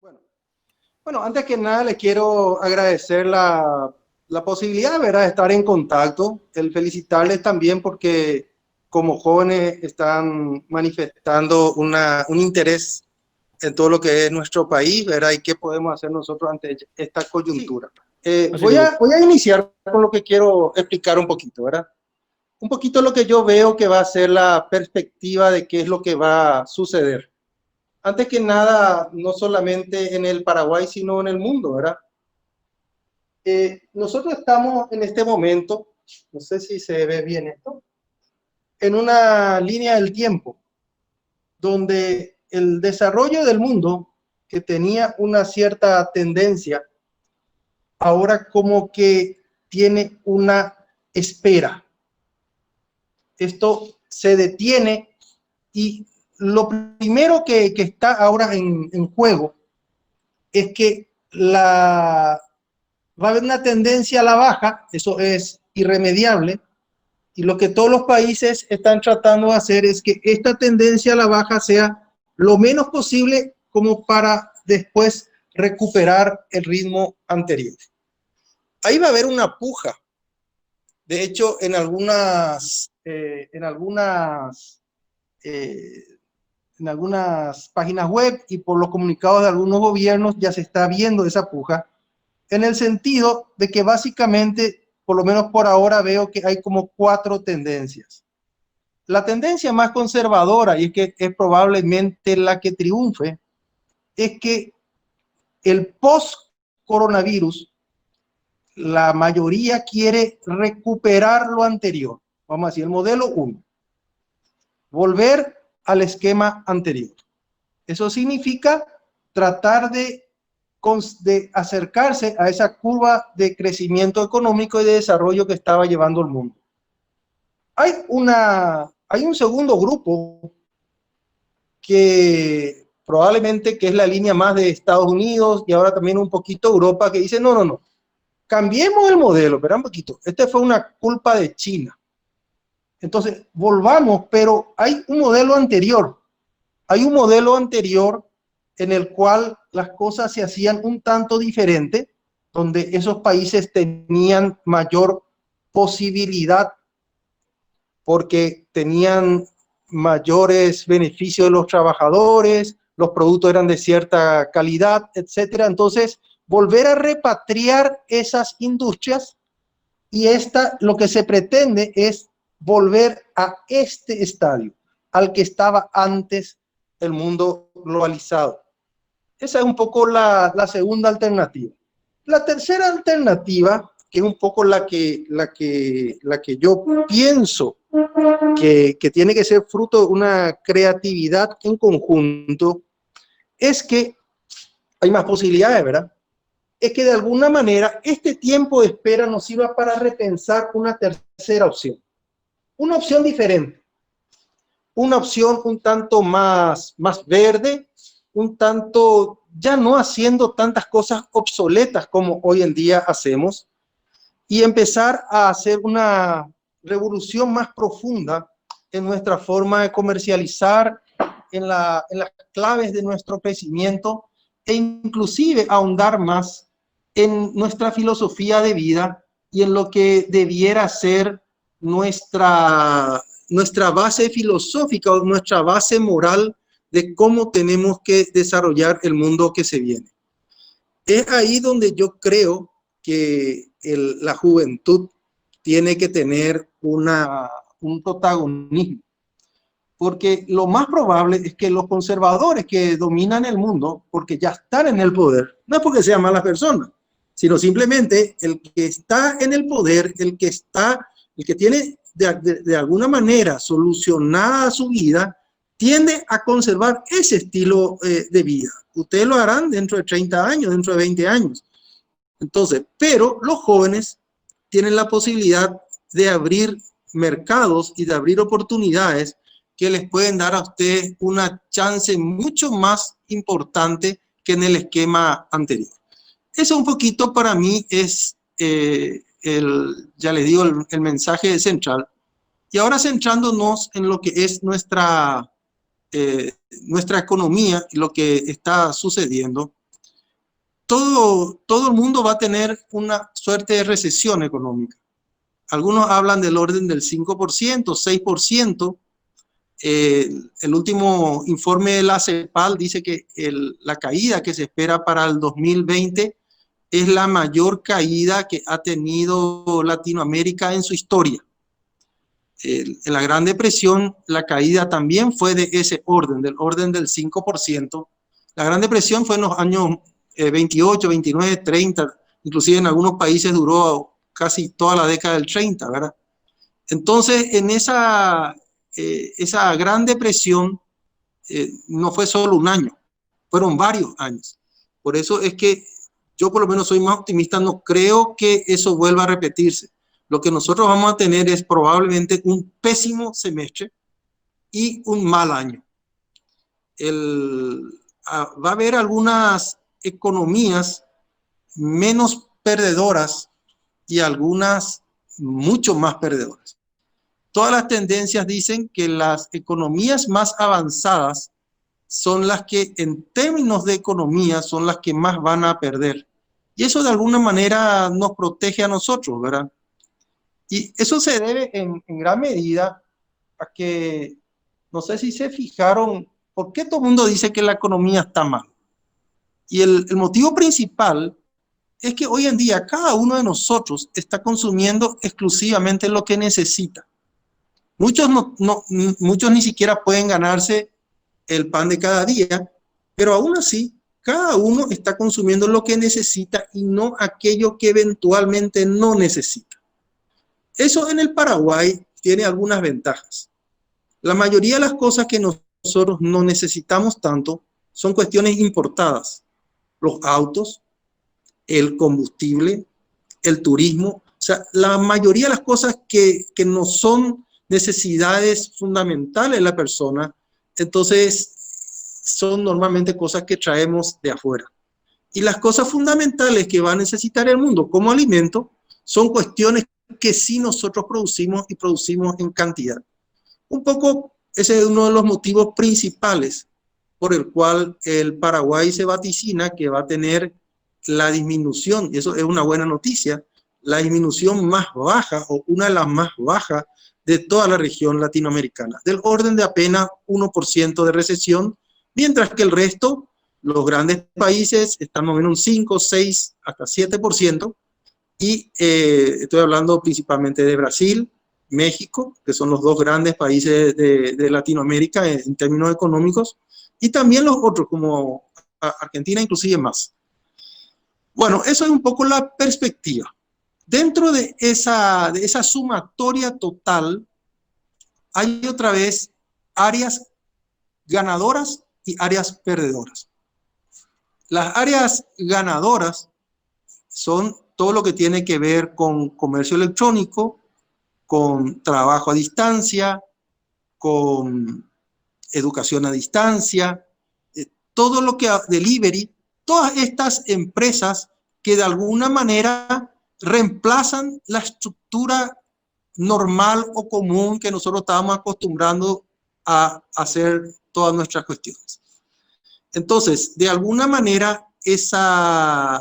Bueno, bueno, antes que nada le quiero agradecer la posibilidad, ¿verdad?, de estar en contacto, el felicitarles también porque como jóvenes están manifestando un interés en todo lo que es nuestro país, ¿verdad?, y qué podemos hacer nosotros ante esta Sí, coyuntura. así mismo. Voy a iniciar con lo que quiero explicar un poquito, ¿verdad? Un poquito lo que yo veo que va a ser la perspectiva de qué es lo que va a suceder. Antes que nada, no solamente en el Paraguay, sino en el mundo, ¿verdad? Nosotros estamos en este momento, no sé si se ve bien esto, en una línea del tiempo, donde el desarrollo del mundo, que tenía una cierta tendencia, ahora como que tiene una espera. Esto se detiene y lo primero que está ahora en juego es que va a haber una tendencia a la baja, eso es irremediable, y lo que todos los países están tratando de hacer es que esta tendencia a la baja sea lo menos posible como para después recuperar el ritmo anterior. Ahí va a haber una puja. De hecho, eh, en algunas páginas web y por los comunicados de algunos gobiernos ya se está viendo esa puja, en el sentido de que básicamente, por lo menos por ahora, veo que hay como cuatro tendencias. La tendencia más conservadora, y es que es probablemente la que triunfe, es que el post-coronavirus, la mayoría quiere recuperar lo anterior. Vamos a decir, el modelo 1, volver al esquema anterior. Eso significa tratar de acercarse a esa curva de crecimiento económico y de desarrollo que estaba llevando el mundo. Hay un segundo grupo que probablemente que es la línea más de Estados Unidos y ahora también un poquito Europa, que dice, no, no, no, cambiemos el modelo, pero un poquito, este fue una culpa de China. Entonces, volvamos, pero hay un modelo anterior en el cual las cosas se hacían un tanto diferente, donde esos países tenían mayor posibilidad porque tenían mayores beneficios de los trabajadores, los productos eran de cierta calidad, etcétera. Entonces, volver a repatriar esas industrias y lo que se pretende es volver a este estadio, al que estaba antes el mundo globalizado. Esa es un poco la segunda alternativa. La tercera alternativa, que es un poco la que yo pienso que tiene que ser fruto de una creatividad en conjunto, es que hay más posibilidades, ¿verdad? Es que de alguna manera este tiempo de espera nos sirva para repensar una tercera opción. Una opción diferente. Una opción un tanto más verde, un tanto ya no haciendo tantas cosas obsoletas como hoy en día hacemos, y empezar a hacer una revolución más profunda en nuestra forma de comercializar, en las claves de nuestro crecimiento e inclusive ahondar más en nuestra filosofía de vida y en lo que debiera ser nuestra base filosófica o nuestra base moral de cómo tenemos que desarrollar el mundo que se viene. Es ahí donde yo creo que la juventud tiene que tener un protagonismo, porque lo más probable es que los conservadores que dominan el mundo, porque ya están en el poder, no es porque sean malas personas, sino simplemente el que está en el poder, el que tiene de alguna manera solucionada su vida, tiende a conservar ese estilo de vida. Ustedes lo harán dentro de 30 años, dentro de 20 años. Entonces, pero los jóvenes tienen la posibilidad de abrir mercados y de abrir oportunidades que les pueden dar a ustedes una chance mucho más importante que en el esquema anterior. Eso un poquito para mí es, ya les digo, el mensaje central. Y ahora centrándonos en lo que es nuestra economía y lo que está sucediendo, todo el mundo va a tener una suerte de recesión económica. Algunos hablan del orden del 5%, 6%. El último informe de la CEPAL dice que la caída que se espera para el 2020 es la mayor caída que ha tenido Latinoamérica en su historia. En la Gran Depresión, la caída también fue de ese orden, del orden del 5%. La Gran Depresión fue en los años 28, 29, 30, inclusive en algunos países duró casi toda la década del 30, ¿verdad? Entonces, en esa Gran Depresión no fue solo un año, fueron varios años. Por eso es que yo por lo menos soy más optimista, no creo que eso vuelva a repetirse. Lo que nosotros vamos a tener es probablemente un pésimo semestre y un mal año. Va a haber algunas economías menos perdedoras y algunas mucho más perdedoras. Todas las tendencias dicen que las economías más avanzadas son las que, en términos de economía, son las que más van a perder. Y eso de alguna manera nos protege a nosotros, ¿verdad? Y eso se debe en gran medida a que, no sé si se fijaron, ¿por qué todo el mundo dice que la economía está mal? Y el motivo principal es que hoy en día cada uno de nosotros está consumiendo exclusivamente lo que necesita. Muchos ni siquiera pueden ganarse el pan de cada día, pero aún así, cada uno está consumiendo lo que necesita y no aquello que eventualmente no necesita. Eso en el Paraguay tiene algunas ventajas. La mayoría de las cosas que nosotros no necesitamos tanto son cuestiones importadas. Los autos, el combustible, el turismo, o sea, la mayoría de las cosas que no son necesidades fundamentales de la persona, entonces son normalmente cosas que traemos de afuera. Y las cosas fundamentales que va a necesitar el mundo como alimento son cuestiones que sí nosotros producimos y producimos en cantidad. Un poco ese es uno de los motivos principales por el cual el Paraguay se vaticina que va a tener la disminución, y eso es una buena noticia, la disminución más baja o una de las más bajas de toda la región latinoamericana, del orden de apenas 1% de recesión, mientras que el resto, los grandes países, están más o menos un 5, 6, hasta 7%, y estoy hablando principalmente de Brasil, México, que son los dos grandes países de Latinoamérica en términos económicos, y también los otros como Argentina, inclusive más. Bueno, eso es un poco la perspectiva. Dentro de esa sumatoria total, hay otra vez áreas ganadoras y áreas perdedoras. Las áreas ganadoras son todo lo que tiene que ver con comercio electrónico, con trabajo a distancia, con educación a distancia, todo lo que delivery, todas estas empresas que de alguna manera reemplazan la estructura normal o común que nosotros estábamos acostumbrando a hacer todas nuestras cuestiones. Entonces, de alguna manera, esas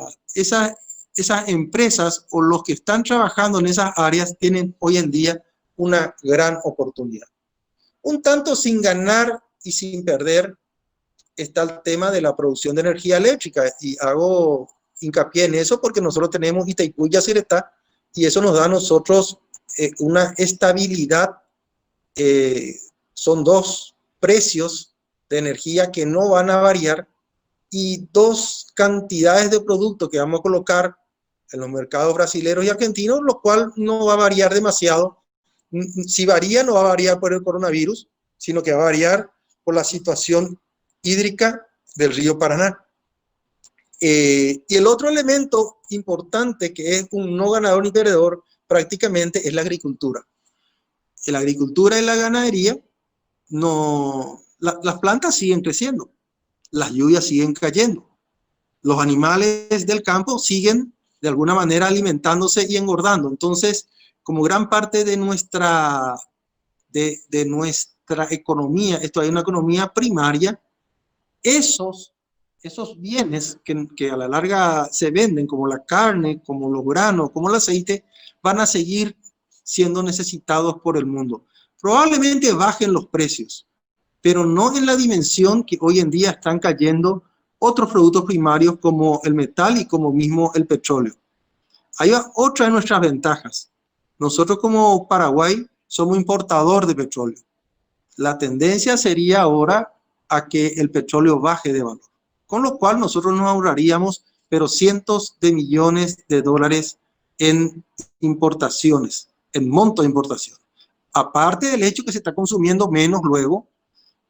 empresas o los que están trabajando en esas áreas tienen hoy en día una gran oportunidad. Un tanto sin ganar y sin perder está el tema de la producción de energía eléctrica, y hago hincapié en eso porque nosotros tenemos Itaipú y Yacyretá, y eso nos da a nosotros una estabilidad. Son dos precios de energía que no van a variar y dos cantidades de productos que vamos a colocar en los mercados brasileños y argentinos, lo cual no va a variar demasiado. Si varía, no va a variar por el coronavirus, sino que va a variar por la situación hídrica del río Paraná. Y el otro elemento importante, que es un no ganador ni perdedor, prácticamente es la agricultura. En la agricultura y la ganadería, las plantas siguen creciendo, las lluvias siguen cayendo, los animales del campo siguen de alguna manera alimentándose y engordando. Entonces, como gran parte de nuestra economía, esto hay una economía primaria, esos esos bienes que a la larga se venden, como la carne, como los granos, como el aceite, van a seguir siendo necesitados por el mundo. Probablemente bajen los precios, pero no en la dimensión que hoy en día están cayendo otros productos primarios como el metal y como mismo el petróleo. Hay otra de nuestras ventajas. Nosotros como Paraguay somos importador de petróleo. La tendencia sería ahora a que el petróleo baje de valor, con lo cual nosotros nos ahorraríamos, pero cientos de millones de dólares en importaciones, en monto de importación. Aparte del hecho que se está consumiendo menos luego,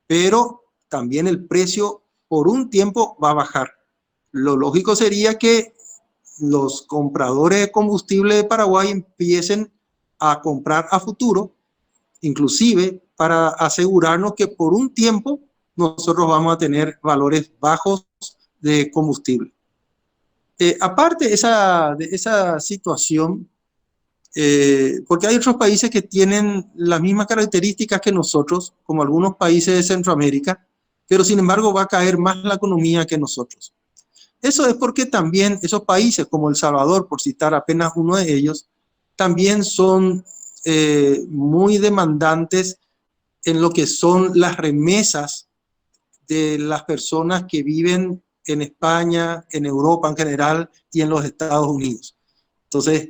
pero también el precio por un tiempo va a bajar. Lo lógico sería que los compradores de combustible de Paraguay empiecen a comprar a futuro, inclusive para asegurarnos que por un tiempo nosotros vamos a tener valores bajos de combustible. Aparte de esa situación, porque hay otros países que tienen las mismas características que nosotros, como algunos países de Centroamérica, pero sin embargo va a caer más la economía que nosotros. Eso es porque también esos países como El Salvador, por citar apenas uno de ellos, también son muy demandantes en lo que son las remesas de las personas que viven en España, en Europa en general y en los Estados Unidos. Entonces,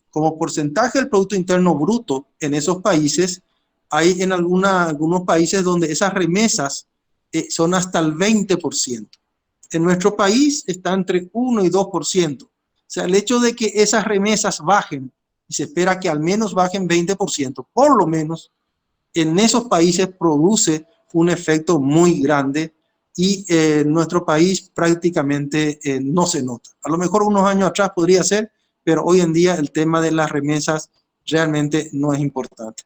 como porcentaje del Producto Interno Bruto en esos países, hay en algunos países donde esas remesas son hasta el 20%. En nuestro país está entre 1 y 2%. O sea, el hecho de que esas remesas bajen, y se espera que al menos bajen 20%, por lo menos, en esos países produce un efecto muy grande y en nuestro país prácticamente no se nota. A lo mejor unos años atrás podría ser, pero hoy en día el tema de las remesas realmente no es importante.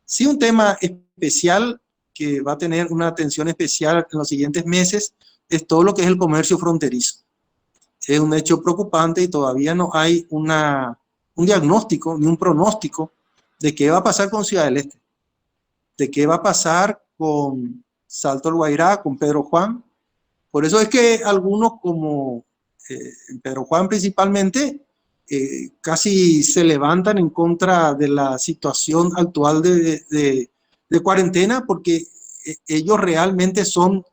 Sí, un tema especial que va a tener una atención especial en los siguientes meses es todo lo que es el comercio fronterizo. Es un hecho preocupante y todavía no hay un diagnóstico ni un pronóstico de qué va a pasar con Ciudad del Este, de qué va a pasar con Salto del Guairá, con Pedro Juan. Por eso es que algunos como Pedro Juan principalmente casi se levantan en contra de la situación actual de cuarentena porque ellos realmente son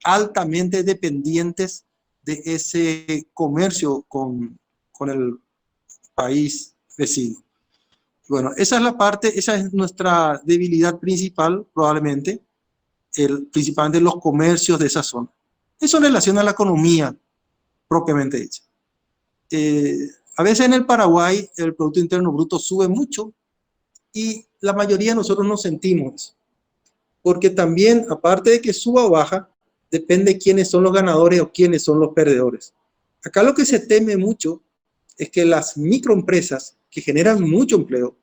altamente dependientes de ese comercio con el país vecino. Bueno, esa es la parte, esa es nuestra debilidad principal, probablemente, principalmente los comercios de esa zona. Eso en relación a la economía propiamente dicha. A veces en el Paraguay el Producto Interno Bruto sube mucho y la mayoría de nosotros no sentimos eso. Porque también, aparte de que suba o baja, depende quiénes son los ganadores o quiénes son los perdedores. Acá lo que se teme mucho es que las microempresas que generan mucho empleo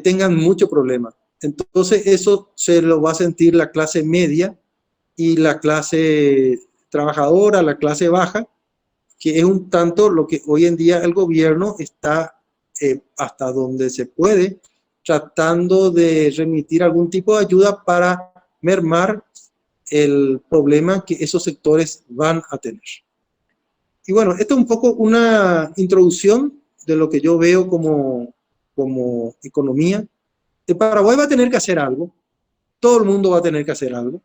tengan mucho problema. Entonces eso se lo va a sentir la clase media y la clase trabajadora, la clase baja, que es un tanto lo que hoy en día el gobierno está hasta donde se puede tratando de remitir algún tipo de ayuda para mermar el problema que esos sectores van a tener. Y bueno, esto es un poco una introducción de lo que yo veo como economía. El Paraguay va a tener que hacer algo, todo el mundo va a tener que hacer algo,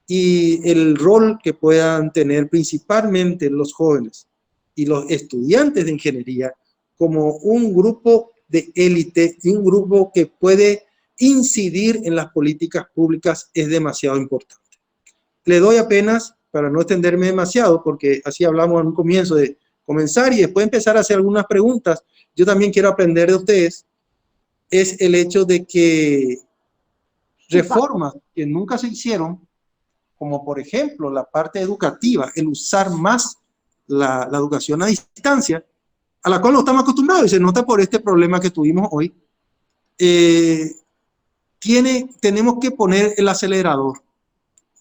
y el rol que puedan tener principalmente los jóvenes y los estudiantes de ingeniería como un grupo de élite y un grupo que puede incidir en las políticas públicas es demasiado importante. Le doy apenas, para no extenderme demasiado, porque así hablamos en un comienzo de comenzar y después empezar a hacer algunas preguntas. Yo también quiero aprender de ustedes, es el hecho de que reformas que nunca se hicieron, como por ejemplo la parte educativa, el usar más la educación a distancia, a la cual no estamos acostumbrados y se nota por este problema que tuvimos hoy, tenemos que poner el acelerador.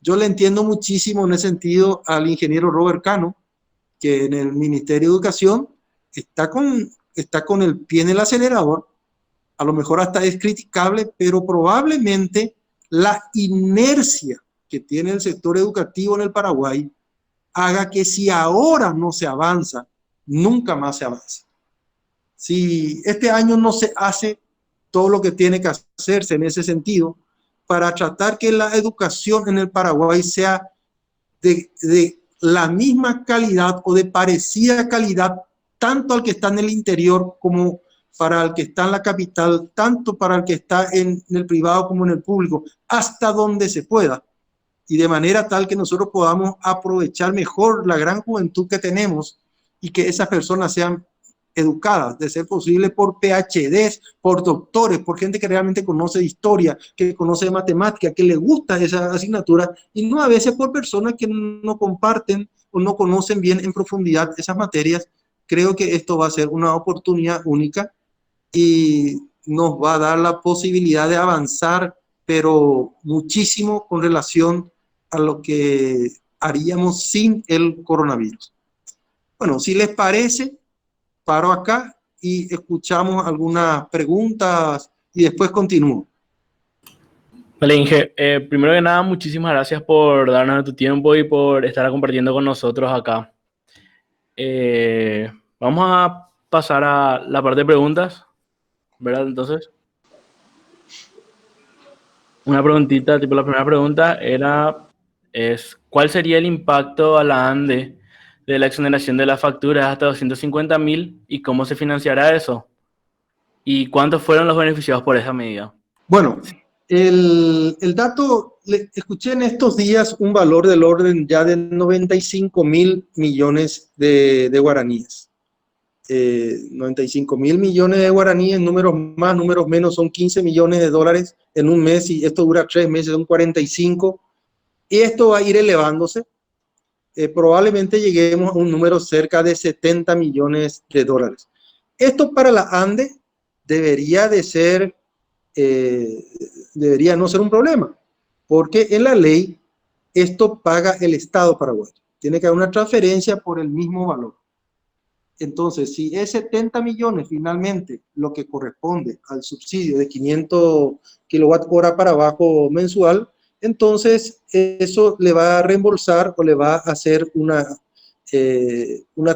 Yo le entiendo muchísimo en ese sentido al ingeniero Robert Cano, que en el Ministerio de Educación está con el pie en el acelerador. A lo mejor hasta es criticable, pero probablemente la inercia que tiene el sector educativo en el Paraguay haga que si ahora no se avanza, nunca más se avanza. Si este año no se hace todo lo que tiene que hacerse en ese sentido, para tratar que la educación en el Paraguay sea de la misma calidad o de parecida calidad, tanto al que está en el interior como para el que está en la capital, tanto para el que está en el privado como en el público, hasta donde se pueda, y de manera tal que nosotros podamos aprovechar mejor la gran juventud que tenemos y que esas personas sean educadas, de ser posible por PhDs, por doctores, por gente que realmente conoce de historia, que conoce de matemática, que le gusta esa asignatura, y no a veces por personas que no comparten o no conocen bien en profundidad esas materias. Creo que esto va a ser una oportunidad única y nos va a dar la posibilidad de avanzar, pero muchísimo con relación a lo que haríamos sin el coronavirus. Bueno, si les parece, paro acá y escuchamos algunas preguntas y después continúo. Vale, Inge, primero que nada, muchísimas gracias por darnos tu tiempo y por estar compartiendo con nosotros acá. Vamos a pasar a la parte de preguntas, ¿verdad? Entonces, una preguntita, tipo la primera pregunta ¿cuál sería el impacto a la ANDE de la exoneración de las facturas hasta 250.000 y cómo se financiará eso? ¿Y cuántos fueron los beneficiados por esa medida? Bueno, el dato, escuché en estos días un valor del orden ya de 95.000 millones de guaraníes. 95.000 millones de guaraníes, números más, números menos, son 15 millones de dólares en un mes, y esto dura 3 meses, son 45, y esto va a ir elevándose. Probablemente lleguemos a un número cerca de 70 millones de dólares. Esto para la ANDE debería de ser, debería no ser un problema, porque en la ley esto paga el Estado paraguayo. Tiene que haber una transferencia por el mismo valor. Entonces, si es 70 millones finalmente lo que corresponde al subsidio de 500 kWh para abajo mensual, entonces eso le va a reembolsar o le va a hacer una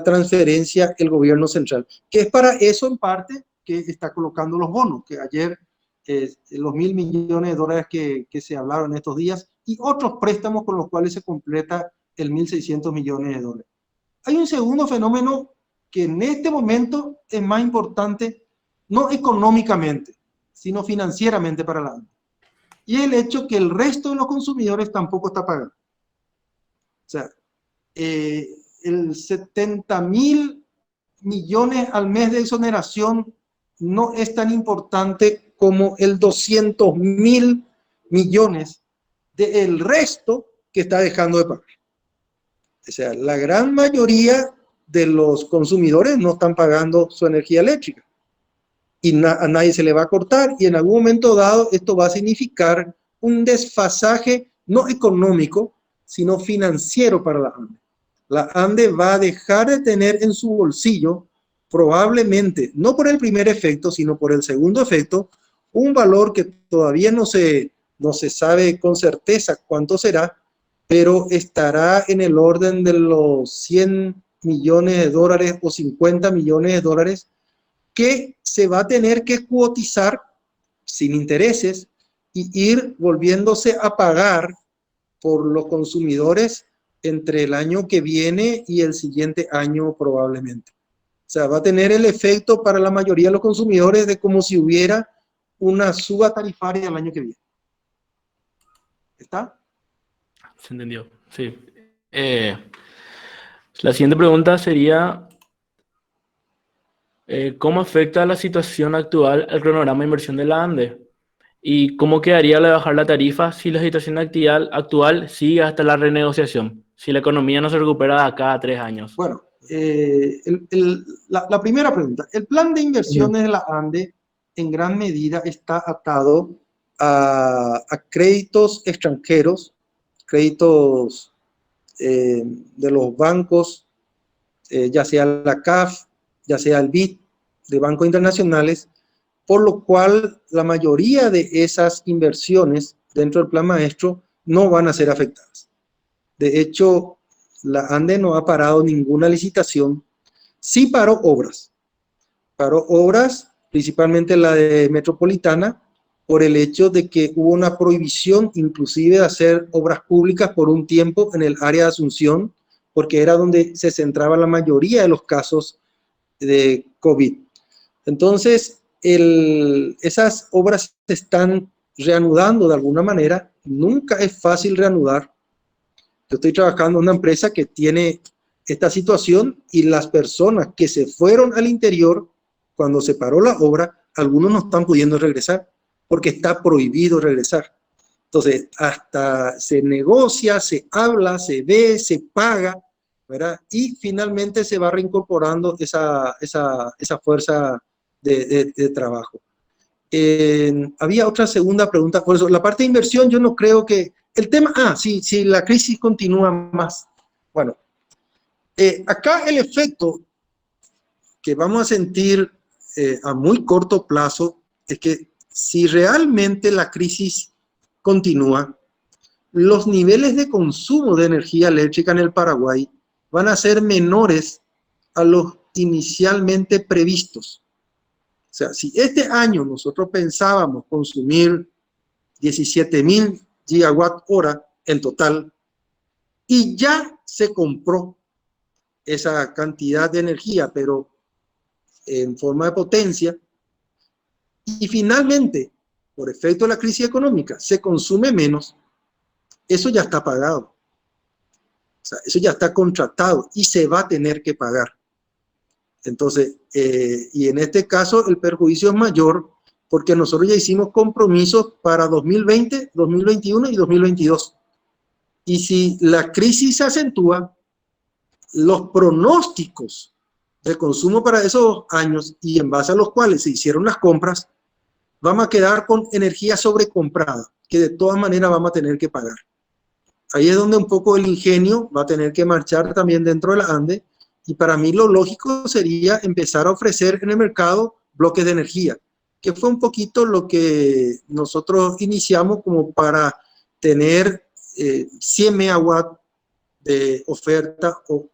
transferencia el gobierno central, que es para eso en parte que está colocando los bonos, que ayer los 1.000 millones de dólares que se hablaron estos días, y otros préstamos con los cuales se completa el 1.600 millones de dólares. Hay un segundo fenómeno que en este momento es más importante, no económicamente, sino financieramente para la ANDE. Y el hecho que el resto de los consumidores tampoco está pagando. O sea, el 70.000 millones al mes de exoneración no es tan importante como el 200.000 millones del resto que está dejando de pagar. O sea, la gran mayoría de los consumidores no están pagando su energía eléctrica y a nadie se le va a cortar, y en algún momento dado esto va a significar un desfasaje no económico, sino financiero para la ANDE. La ANDE va a dejar de tener en su bolsillo, probablemente, no por el primer efecto, sino por el segundo efecto, un valor que todavía no se sabe con certeza cuánto será, pero estará en el orden de los 100 millones de dólares o 50 millones de dólares que se va a tener que cuotizar sin intereses y ir volviéndose a pagar por los consumidores entre el año que viene y el siguiente año probablemente. O sea, va a tener el efecto para la mayoría de los consumidores de como si hubiera una suba tarifaria el año que viene. ¿Está? Se entendió, sí. La siguiente pregunta sería, ¿cómo afecta la situación actual al cronograma de inversión de la ANDE? ¿Y cómo quedaría al bajar la tarifa si la situación actual sigue hasta la renegociación? Si la economía no se recupera de acá a 3 años. Bueno, la primera pregunta. El plan de inversiones de la ANDE en gran medida está atado a créditos extranjeros, créditos de los bancos, ya sea la CAF, ya sea el BID, de bancos internacionales, por lo cual la mayoría de esas inversiones dentro del plan maestro no van a ser afectadas. De hecho, la ANDE no ha parado ninguna licitación, sí paró obras. Paró obras, principalmente la de Metropolitana, por el hecho de que hubo una prohibición inclusive de hacer obras públicas por un tiempo en el área de Asunción, porque era donde se centraba la mayoría de los casos de COVID. Entonces, esas obras se están reanudando de alguna manera. Nunca es fácil reanudar. Yo estoy trabajando en una empresa que tiene esta situación y las personas que se fueron al interior cuando se paró la obra, algunos no están pudiendo regresar porque está prohibido regresar. Entonces, hasta se negocia, se habla, se ve, se paga, ¿verdad? Y finalmente se va reincorporando esa fuerza de trabajo. Había otra segunda pregunta, por eso la parte de inversión yo no creo que el tema, si la crisis continúa más, bueno, acá el efecto que vamos a sentir a muy corto plazo es que si realmente la crisis continúa, los niveles de consumo de energía eléctrica en el Paraguay van a ser menores a los inicialmente previstos. O sea, si este año nosotros pensábamos consumir 17.000 gigawatt hora en total y ya se compró esa cantidad de energía, pero en forma de potencia, y finalmente, por efecto de la crisis económica, se consume menos, eso ya está pagado. O sea, eso ya está contratado y se va a tener que pagar. Entonces, y en este caso el perjuicio es mayor porque nosotros ya hicimos compromisos para 2020, 2021 y 2022. Y si la crisis se acentúa, los pronósticos de consumo para esos años y en base a los cuales se hicieron las compras, vamos a quedar con energía sobrecomprada, que de todas maneras vamos a tener que pagar. Ahí es donde un poco el ingenio va a tener que marchar también dentro de la ANDE, y para mí lo lógico sería empezar a ofrecer en el mercado bloques de energía, que fue un poquito lo que nosotros iniciamos como para tener 100 megawatts de oferta o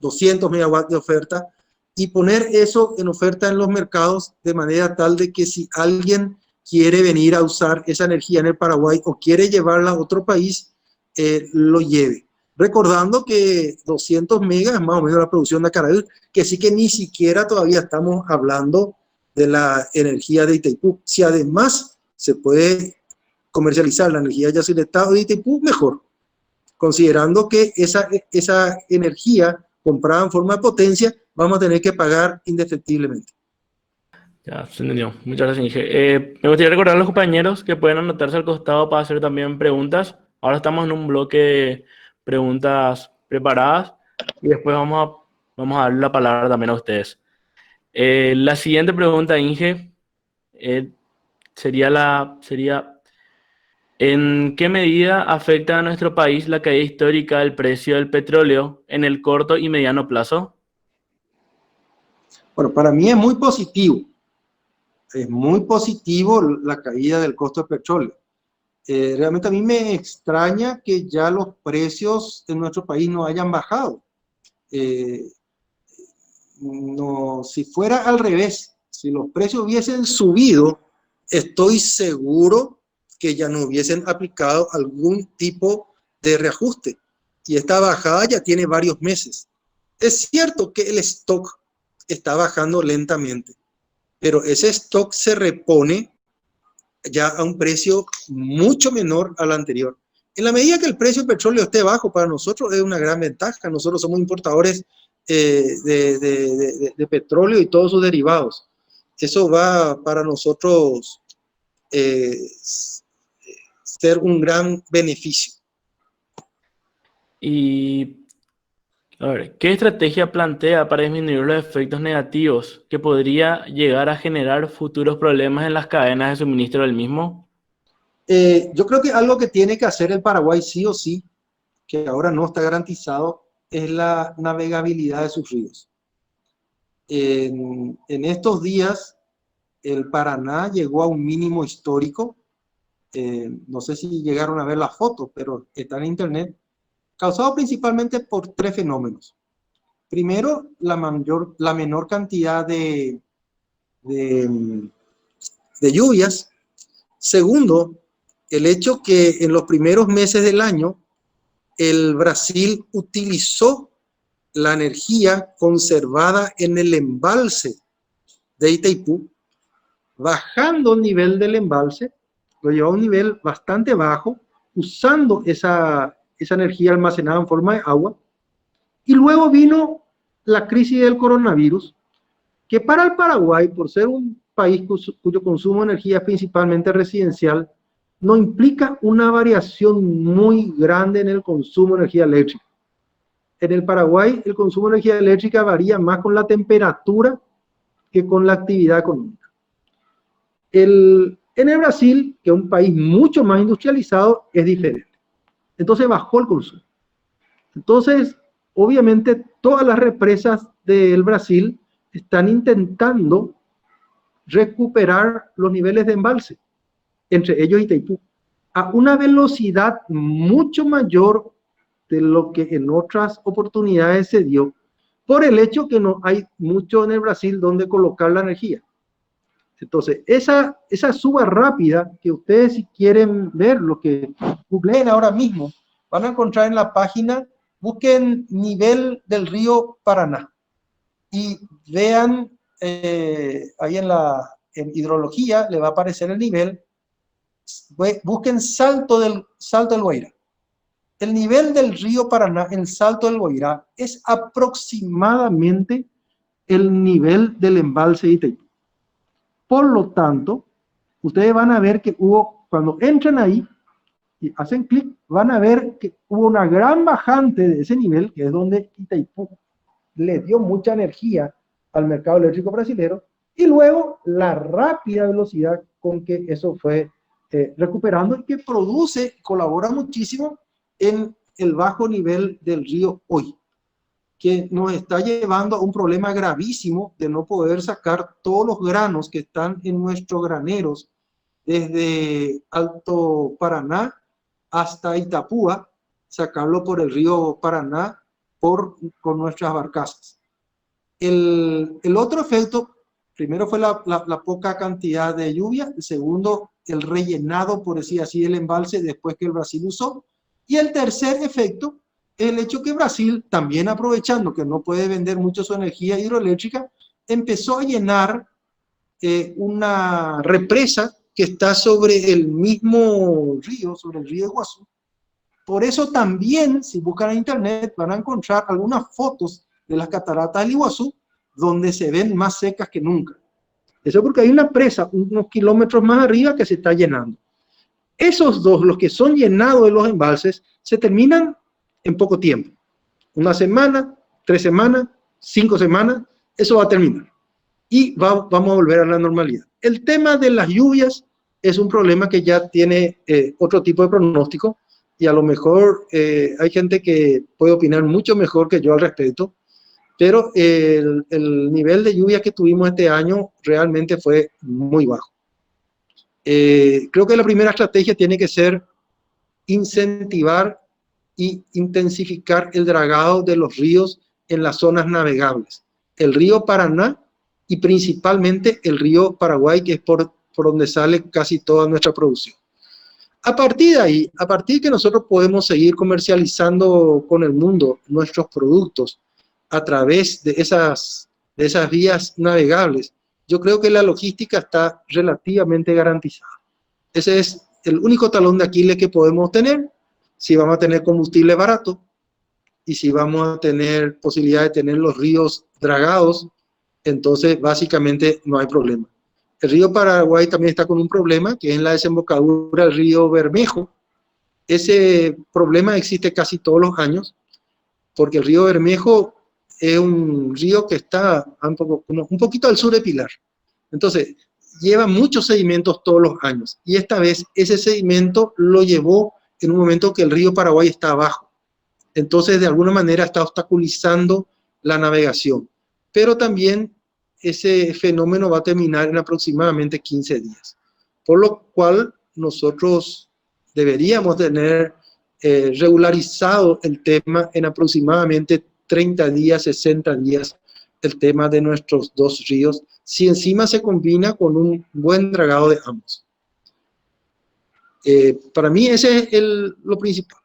200 megawatts de oferta y poner eso en oferta en los mercados de manera tal de que si alguien quiere venir a usar esa energía en el Paraguay o quiere llevarla a otro país, lo lleve. Recordando que 200 megas es más o menos la producción de Acaraí, que sí que ni siquiera todavía estamos hablando de la energía de Itaipú. Si además se puede comercializar la energía de Yacyretá o de Itaipú, mejor. Considerando que esa energía comprada en forma de potencia vamos a tener que pagar indefectiblemente. Ya, se entendió. Muchas gracias, Inge. Me gustaría recordar a los compañeros que pueden anotarse al costado para hacer también preguntas. Ahora estamos en un bloque de preguntas preparadas y después vamos a darle la palabra también a ustedes. La siguiente pregunta, Inge, sería ¿en qué medida afecta a nuestro país la caída histórica del precio del petróleo en el corto y mediano plazo? Bueno, para mí es muy positivo. Es muy positivo la caída del costo del petróleo. Realmente a mí me extraña que ya los precios en nuestro país no hayan bajado. No, si fuera al revés, si los precios hubiesen subido, estoy seguro que ya no hubiesen aplicado algún tipo de reajuste. Y esta bajada ya tiene varios meses. Es cierto que el stock está bajando lentamente, pero ese stock se repone ya a un precio mucho menor al anterior. En la medida que el precio del petróleo esté bajo, para nosotros es una gran ventaja. Nosotros somos importadores de petróleo y todos sus derivados. Eso va para nosotros ser un gran beneficio. Y, a ver, ¿qué estrategia plantea para disminuir los efectos negativos que podría llegar a generar futuros problemas en las cadenas de suministro del mismo? Yo creo que algo que tiene que hacer el Paraguay sí o sí, que ahora no está garantizado, es la navegabilidad de sus ríos. En estos días, el Paraná llegó a un mínimo histórico no sé si llegaron a ver las fotos, pero está en internet, causado principalmente por tres fenómenos. Primero, la menor cantidad de lluvias. Segundo, el hecho que en los primeros meses del año el Brasil utilizó la energía conservada en el embalse de Itaipú, bajando el nivel del embalse, lo llevó a un nivel bastante bajo, usando esa energía almacenada en forma de agua. Y luego vino la crisis del coronavirus, que para el Paraguay, por ser un país cuyo consumo de energía es principalmente residencial, no implica una variación muy grande en el consumo de energía eléctrica. En el Paraguay, el consumo de energía eléctrica varía más con la temperatura que con la actividad económica. En el Brasil, que es un país mucho más industrializado, es diferente. Entonces bajó el consumo. Entonces, obviamente, todas las represas del Brasil están intentando recuperar los niveles de embalse, entre ellos Itaipú, a una velocidad mucho mayor de lo que en otras oportunidades se dio, por el hecho que no hay mucho en el Brasil donde colocar la energía. Entonces, esa suba rápida que ustedes, si quieren ver lo que googleen ahora mismo, van a encontrar en la página, busquen nivel del río Paraná y vean ahí en hidrología le va a aparecer el nivel. Busquen Salto del Guairá. El nivel del río Paraná en Salto del Guairá es aproximadamente el nivel del embalse de Itaipú. Por lo tanto, ustedes van a ver que cuando entran ahí y hacen clic, van a ver que hubo una gran bajante de ese nivel, que es donde Itaipú le dio mucha energía al mercado eléctrico brasileño, y luego la rápida velocidad con que eso fue recuperando y que colabora muchísimo en el bajo nivel del río hoy, que nos está llevando a un problema gravísimo de no poder sacar todos los granos que están en nuestros graneros desde Alto Paraná hasta Itapúa, sacarlo por el río Paraná con nuestras barcazas. El otro efecto, primero fue la poca cantidad de lluvia, el segundo, el rellenado, por decir así, del embalse después que el Brasil usó, y el tercer efecto, el hecho que Brasil, también aprovechando que no puede vender mucho su energía hidroeléctrica, empezó a llenar una represa que está sobre el mismo río, sobre el río Iguazú. Por eso también, si buscan en internet, van a encontrar algunas fotos de las cataratas del Iguazú, donde se ven más secas que nunca. Eso porque hay una presa unos kilómetros más arriba que se está llenando. Esos dos, los que son llenados de los embalses, se terminan en poco tiempo. 1 semana, 3 semanas, 5 semanas, eso va a terminar. Y vamos a volver a la normalidad. El tema de las lluvias es un problema que ya tiene otro tipo de pronóstico, y a lo mejor hay gente que puede opinar mucho mejor que yo al respecto, pero el nivel de lluvia que tuvimos este año realmente fue muy bajo. Creo que la primera estrategia tiene que ser incentivar y intensificar el dragado de los ríos en las zonas navegables. El río Paraná y principalmente el río Paraguay, que es por donde sale casi toda nuestra producción. A partir de ahí, a partir de que nosotros podemos seguir comercializando con el mundo nuestros productos a través de esas vías navegables, yo creo que la logística está relativamente garantizada. Ese es el único talón de Aquiles que podemos tener, si vamos a tener combustible barato y si vamos a tener posibilidad de tener los ríos dragados, entonces básicamente no hay problema. El río Paraguay también está con un problema, que es la desembocadura del río Bermejo. Ese problema existe casi todos los años, porque el río Bermejo es un río que está un poquito al sur de Pilar. Entonces, lleva muchos sedimentos todos los años. Y esta vez ese sedimento lo llevó en un momento que el río Paraguay está abajo. Entonces, de alguna manera está obstaculizando la navegación. Pero también ese fenómeno va a terminar en aproximadamente 15 días. Por lo cual, nosotros deberíamos tener regularizado el tema en aproximadamente 30 días, 60 días, el tema de nuestros dos ríos, si encima se combina con un buen dragado de ambos. Para mí ese es lo principal.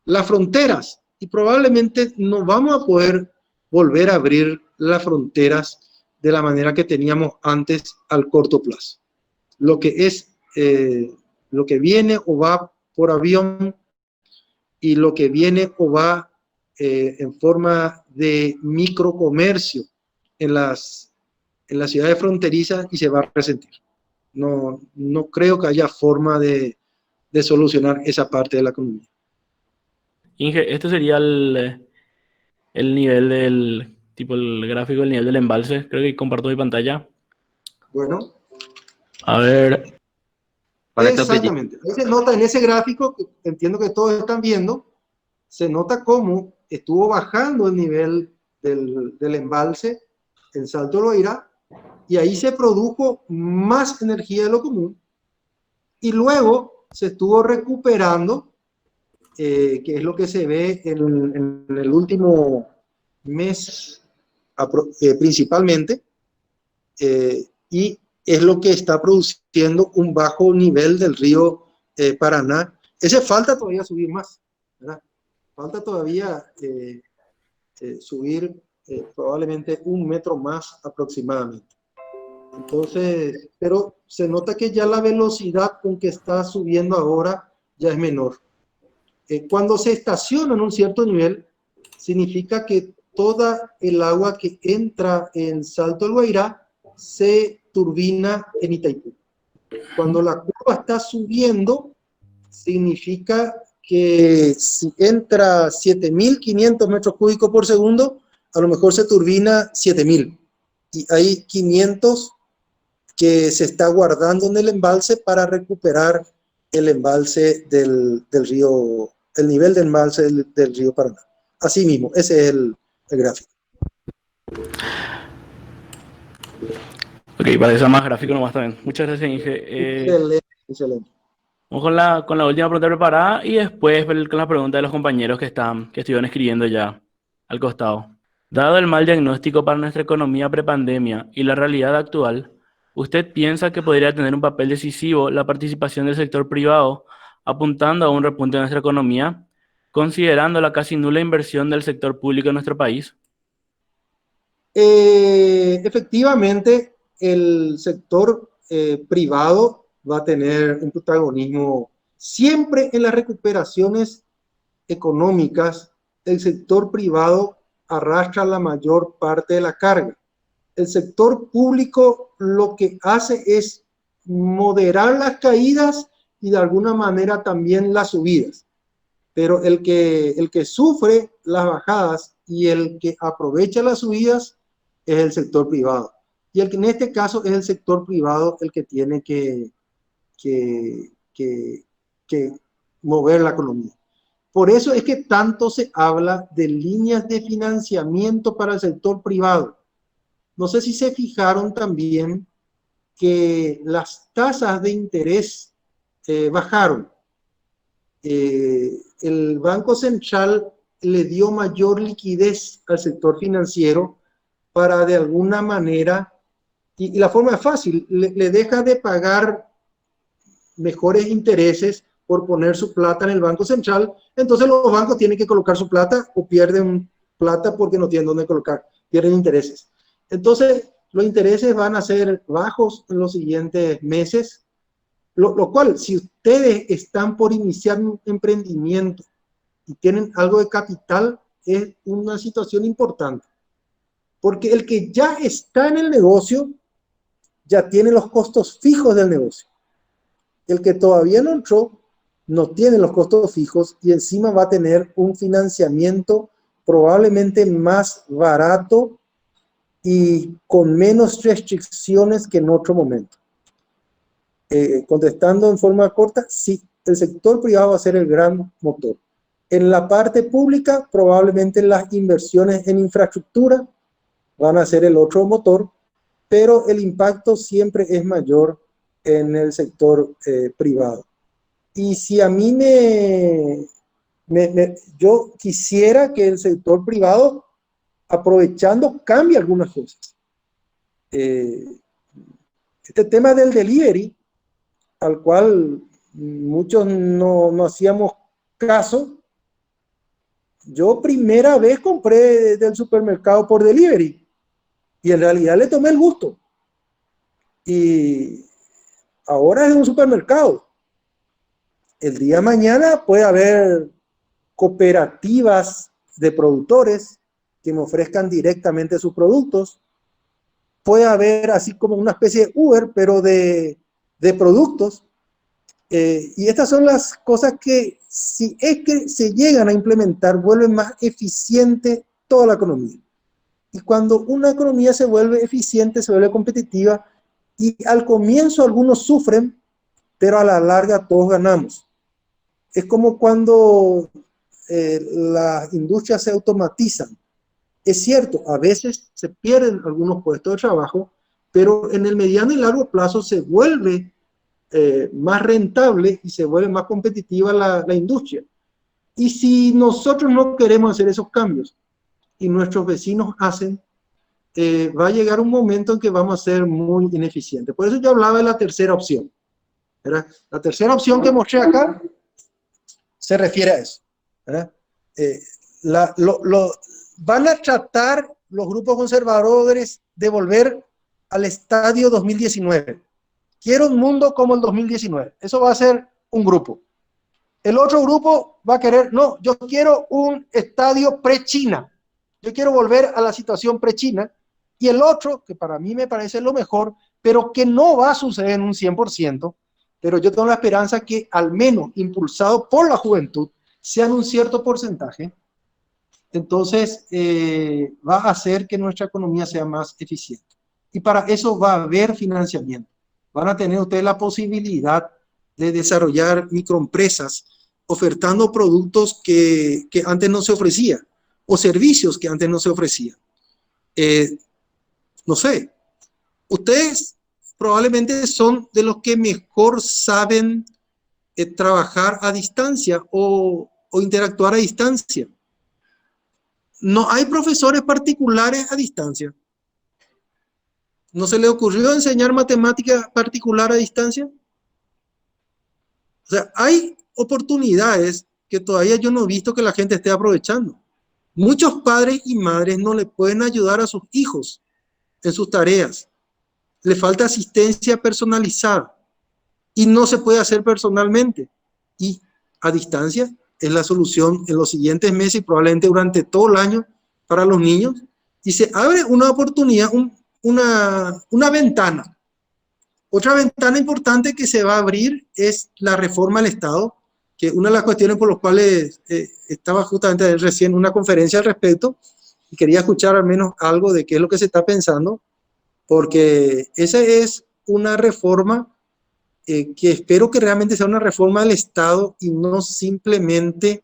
Las fronteras, y probablemente no vamos a poder volver a abrir las fronteras de la manera que teníamos antes al corto plazo. Lo que es, lo que viene o va por avión y lo que viene o va en forma de microcomercio en las ciudades fronterizas y se va a resentir. No creo que haya forma de solucionar esa parte de la economía. Inge, este sería el nivel del, tipo el gráfico del nivel del embalse. Creo que comparto mi pantalla. Bueno. A ver. Exactamente. Ahí se nota en ese gráfico, que entiendo que todos están viendo, se nota cómo estuvo bajando el nivel del embalse en Salto Loira, y ahí se produjo más energía de lo común, y luego se estuvo recuperando, que es lo que se ve en el último mes principalmente, y es lo que está produciendo un bajo nivel del río Paraná. Ese falta todavía subir más, ¿verdad? Falta todavía subir probablemente 1 metro más aproximadamente. Entonces, pero se nota que ya la velocidad con que está subiendo ahora ya es menor. Cuando se estaciona en un cierto nivel, significa que toda el agua que entra en Salto del Guairá se turbina en Itaipú. Cuando la curva está subiendo, significa que si entra 7.500 metros cúbicos por segundo, a lo mejor se turbina 7.000. Y hay 500 que se está guardando en el embalse para recuperar el embalse del río, el nivel del embalse del río Paraná. Así mismo, ese es el gráfico. Ok, para eso más gráfico nomás también. Muchas gracias, Inge. Excelente, excelente. Vamos con la última pregunta preparada y después con la pregunta de los compañeros que estuvieron escribiendo ya al costado. Dado el mal diagnóstico para nuestra economía prepandemia y la realidad actual, ¿usted piensa que podría tener un papel decisivo la participación del sector privado apuntando a un repunte de nuestra economía, considerando la casi nula inversión del sector público en nuestro país? Efectivamente, el sector privado va a tener un protagonismo siempre en las recuperaciones económicas. El sector privado arrastra la mayor parte de la carga. El sector público lo que hace es moderar las caídas y de alguna manera también las subidas. Pero el que sufre las bajadas y el que aprovecha las subidas es el sector privado. Y el que en este caso es el sector privado el que tiene que mover la economía. Por eso es que tanto se habla de líneas de financiamiento para el sector privado. No sé si se fijaron también que las tasas de interés bajaron. El Banco Central le dio mayor liquidez al sector financiero para de alguna manera, y la forma es fácil, le deja de pagar mejores intereses por poner su plata en el Banco Central. Entonces los bancos tienen que colocar su plata o pierden plata porque no tienen dónde colocar, pierden intereses. Entonces los intereses van a ser bajos en los siguientes meses, lo cual, si ustedes están por iniciar un emprendimiento y tienen algo de capital, es una situación importante. Porque el que ya está en el negocio, ya tiene los costos fijos del negocio. El que todavía no entró, no tiene los costos fijos y encima va a tener un financiamiento probablemente más barato y con menos restricciones que en otro momento. Contestando en forma corta, sí, el sector privado va a ser el gran motor. En la parte pública, probablemente las inversiones en infraestructura van a ser el otro motor, pero el impacto siempre es mayor en el sector privado. Y si a mí yo quisiera que el sector privado, aprovechando, cambie algunas cosas. Este tema del delivery, al cual muchos no hacíamos caso, yo primera vez compré del supermercado por delivery y en realidad le tomé el gusto. Y ahora es un supermercado. El día de mañana puede haber cooperativas de productores que me ofrezcan directamente sus productos. Puede haber así como una especie de Uber, pero de productos. Y estas son las cosas que, si es que se llegan a implementar, vuelven más eficiente toda la economía. Y cuando una economía se vuelve eficiente, se vuelve competitiva, y al comienzo algunos sufren, pero a la larga todos ganamos. Es como cuando las industrias se automatizan. Es cierto, a veces se pierden algunos puestos de trabajo, pero en el mediano y largo plazo se vuelve más rentable y se vuelve más competitiva la industria. Y si nosotros no queremos hacer esos cambios y nuestros vecinos hacen, va a llegar un momento en que vamos a ser muy ineficientes. Por eso yo hablaba de la tercera opción, ¿verdad? La tercera opción que mostré acá se refiere a eso, ¿verdad? Van a tratar los grupos conservadores de volver al estadio 2019. Quiero un mundo como el 2019. Eso va a ser un grupo. El otro grupo va a querer, no, yo quiero un estadio pre-China. Yo quiero volver a la situación pre-China. Y el otro, que para mí me parece lo mejor, pero que no va a suceder en un 100%, pero yo tengo la esperanza que al menos impulsado por la juventud, sean un cierto porcentaje, entonces va a hacer que nuestra economía sea más eficiente. Y para eso va a haber financiamiento. Van a tener ustedes la posibilidad de desarrollar microempresas ofertando productos que antes no se ofrecían o servicios que antes no se ofrecían. No sé, ustedes probablemente son de los que mejor saben trabajar a distancia o interactuar a distancia. No hay profesores particulares a distancia. ¿No se le ocurrió enseñar matemática particular a distancia? O sea, hay oportunidades que todavía yo no he visto que la gente esté aprovechando. Muchos padres y madres no le pueden ayudar a sus hijos en sus tareas. Le falta asistencia personalizada y no se puede hacer personalmente. Y a distancia es la solución en los siguientes meses y probablemente durante todo el año para los niños. Y se abre una oportunidad, una ventana. Otra ventana importante que se va a abrir es la reforma al Estado, que una de las cuestiones por las cuales estaba justamente recién una conferencia al respecto y quería escuchar al menos algo de qué es lo que se está pensando, porque esa es una reforma que espero que realmente sea una reforma del Estado y no simplemente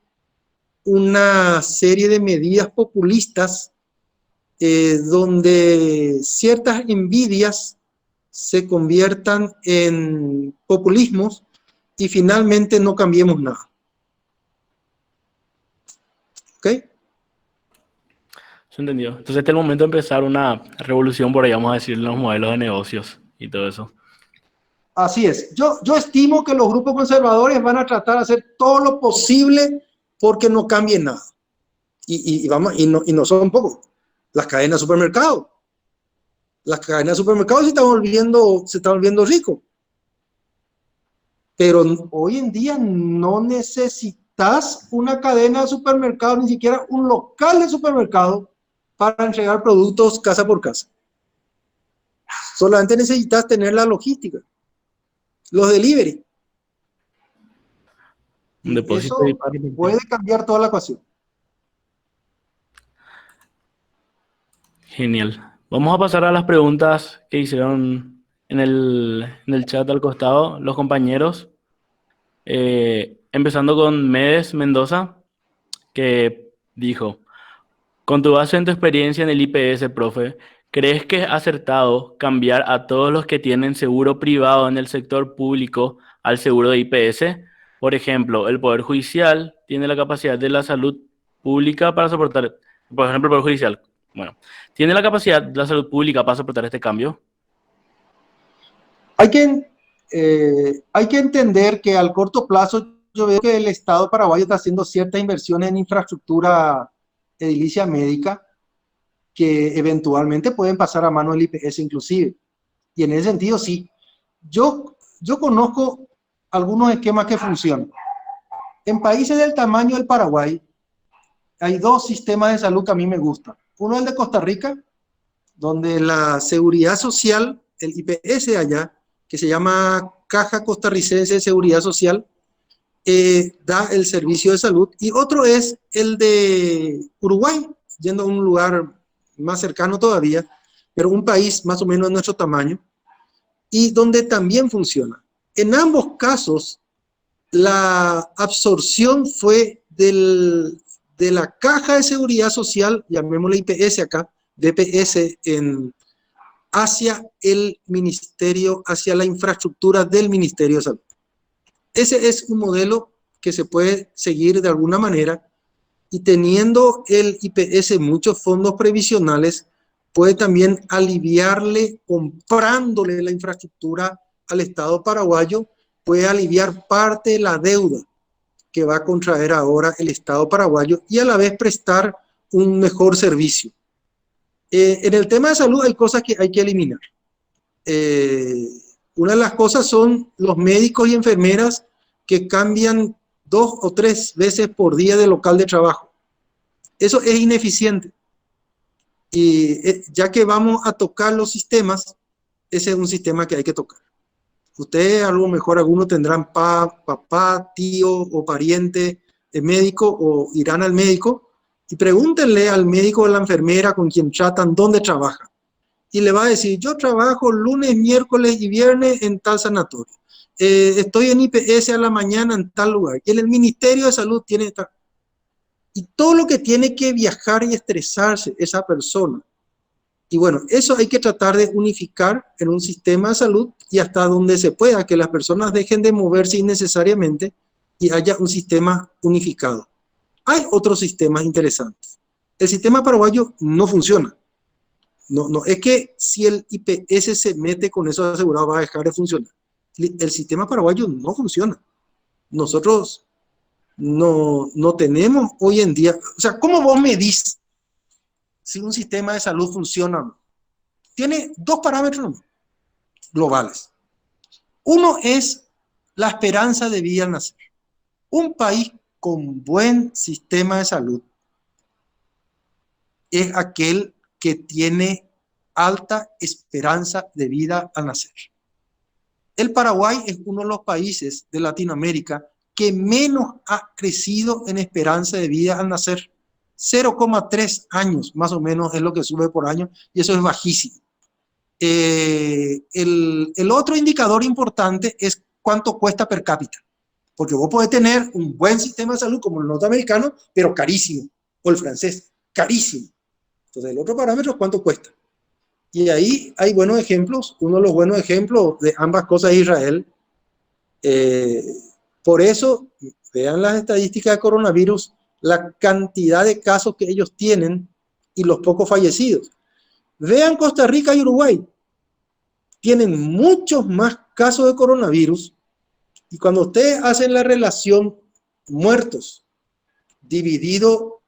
una serie de medidas populistas donde ciertas envidias se conviertan en populismos y finalmente no cambiemos nada. ¿Ok? Se entendió. Entonces este es el momento de empezar una revolución, por ahí vamos a decir, en los modelos de negocios y todo eso. Así es. Yo estimo que los grupos conservadores van a tratar de hacer todo lo posible porque no cambie nada. Y no son pocos. Las cadenas de supermercados. Las cadenas de supermercados se están volviendo ricos. Pero hoy en día no necesitas una cadena de supermercados, ni siquiera un local de supermercado para entregar productos casa por casa. Solamente necesitas tener la logística, los delivery. Un Y depósito y eso puede cambiar toda la ecuación. Genial. Vamos a pasar a las preguntas que hicieron en el chat al costado los compañeros. Empezando con Medes Mendoza, que dijo: con tu base en tu experiencia en el IPS, profe, ¿Crees que es acertado cambiar a todos los que tienen seguro privado en el sector público al seguro de IPS? Por ejemplo, el Poder Judicial tiene la capacidad de la salud pública para soportar, por ejemplo, el Poder Judicial, bueno, ¿tiene la capacidad de la salud pública para soportar este cambio? Hay que, hay que entender que al corto plazo yo veo que el Estado paraguayo está haciendo ciertas inversiones en infraestructura edilicia médica que eventualmente pueden pasar a mano del IPS inclusive. Y en ese sentido, sí. Yo conozco algunos esquemas que funcionan. En países del tamaño del Paraguay, hay dos sistemas de salud que a mí me gustan. Uno es el de Costa Rica, donde la seguridad social, el IPS allá, que se llama Caja Costarricense de Seguridad Social, da el servicio de salud. Y otro es el de Uruguay, yendo a un lugar más cercano todavía, pero un país más o menos de nuestro tamaño, y donde también funciona. En ambos casos, la absorción fue de la caja de seguridad social, llamémosle IPS acá, DPS hacia el ministerio, hacia la infraestructura del Ministerio de Salud. Ese es un modelo que se puede seguir de alguna manera y teniendo el IPS muchos fondos previsionales, puede también aliviarle, comprándole la infraestructura al Estado paraguayo, puede aliviar parte de la deuda que va a contraer ahora el Estado paraguayo y a la vez prestar un mejor servicio. En el tema de salud hay cosas que hay que eliminar. Una de las cosas son los médicos y enfermeras que cambian 2 o 3 veces por día de local de trabajo. Eso es ineficiente. Y ya que vamos a tocar los sistemas, ese es un sistema que hay que tocar. Ustedes a lo mejor algunos tendrán papá, tío o pariente médico o irán al médico y pregúntenle al médico o a la enfermera con quien tratan dónde trabaja. Y le va a decir, yo trabajo lunes, miércoles y viernes en tal sanatorio. Estoy en IPS a la mañana en tal lugar. Y en el Ministerio de Salud tiene... Y todo lo que tiene que viajar y estresarse esa persona. Y bueno, eso hay que tratar de unificar en un sistema de salud y hasta donde se pueda, que las personas dejen de moverse innecesariamente y haya un sistema unificado. Hay otros sistemas interesantes. El sistema paraguayo no funciona. No es que si el IPS se mete con eso asegurado va a dejar de funcionar. El sistema paraguayo no funciona. Nosotros no tenemos hoy en día, o sea, ¿cómo vos medís si un sistema de salud funciona o no? Tiene dos parámetros globales. Uno es la esperanza de vida al nacer. Un país con buen sistema de salud es aquel que tiene alta esperanza de vida al nacer. El Paraguay es uno de los países de Latinoamérica que menos ha crecido en esperanza de vida al nacer. 0,3 años más o menos es lo que sube por año y eso es bajísimo. El otro indicador importante es cuánto cuesta per cápita, porque vos podés tener un buen sistema de salud como el norteamericano, pero carísimo, o el francés, carísimo. Entonces el otro parámetro es cuánto cuesta. Y ahí hay buenos ejemplos. Uno de los buenos ejemplos de ambas cosas es Israel. Por eso, vean las estadísticas de coronavirus, la cantidad de casos que ellos tienen y los pocos fallecidos. Vean Costa Rica y Uruguay. Tienen muchos más casos de coronavirus y cuando ustedes hacen la relación muertos dividido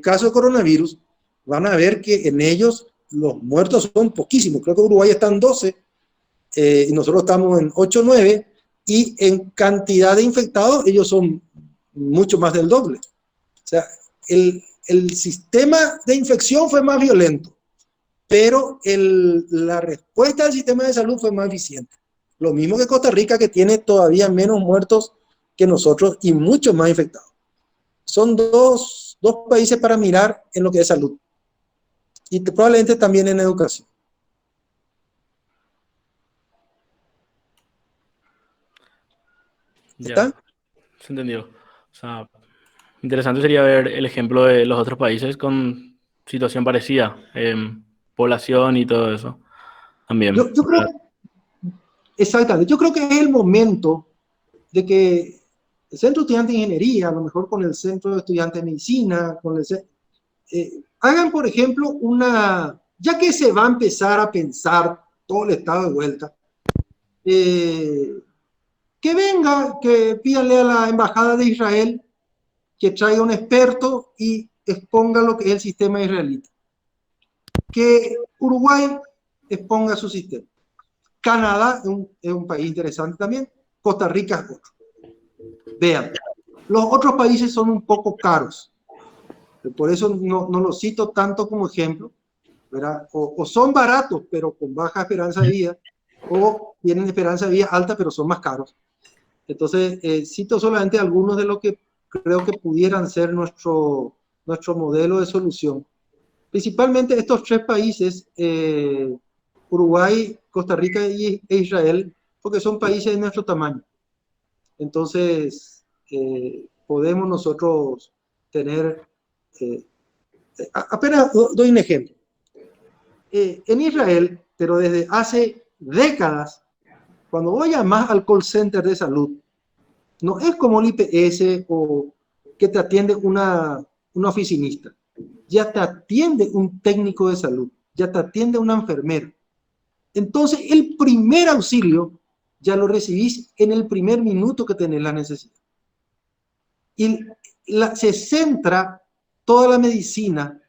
casos de coronavirus, van a ver que en ellos los muertos son poquísimos. Creo que Uruguay están 12 y nosotros estamos en 8 o 9 y en cantidad de infectados ellos son mucho más del doble. O sea, el sistema de infección fue más violento, pero la respuesta del sistema de salud fue más eficiente. Lo mismo que Costa Rica, que tiene todavía menos muertos que nosotros y mucho más infectados. Son dos países para mirar en lo que es salud. Y probablemente también en educación. Ya, ¿Está? se entendió. O sea, interesante sería ver el ejemplo de los otros países con situación parecida. población y todo eso. También. Yo creo, exactamente, yo creo que es el momento de que el Centro de Estudiantes de Ingeniería, a lo mejor con el Centro de Estudiantes de Medicina, hagan, por ejemplo, ya que se va a empezar a pensar todo el estado de vuelta, que venga, que pídanle a la Embajada de Israel que traiga un experto y exponga lo que es el sistema israelita. Que Uruguay exponga su sistema. Canadá es un país interesante también. Costa Rica es otro. Vean, los otros países son un poco caros. Por eso no los cito tanto como ejemplo, ¿verdad? O son baratos, pero con baja esperanza de vida, o tienen esperanza de vida alta, pero son más caros. Entonces, cito solamente algunos de los que creo que pudieran ser nuestro modelo de solución. Principalmente estos tres países, Uruguay, Costa Rica e Israel, porque son países de nuestro tamaño. Entonces, podemos nosotros tener... apenas doy un ejemplo. En Israel, pero desde hace décadas, cuando vos llamás al call center de salud, no es como el IPS o que te atiende una oficinista. Ya te atiende un técnico de salud, ya te atiende una enfermera. Entonces, el primer auxilio ya lo recibís en el primer minuto que tenés la necesidad. Y se centra toda la medicina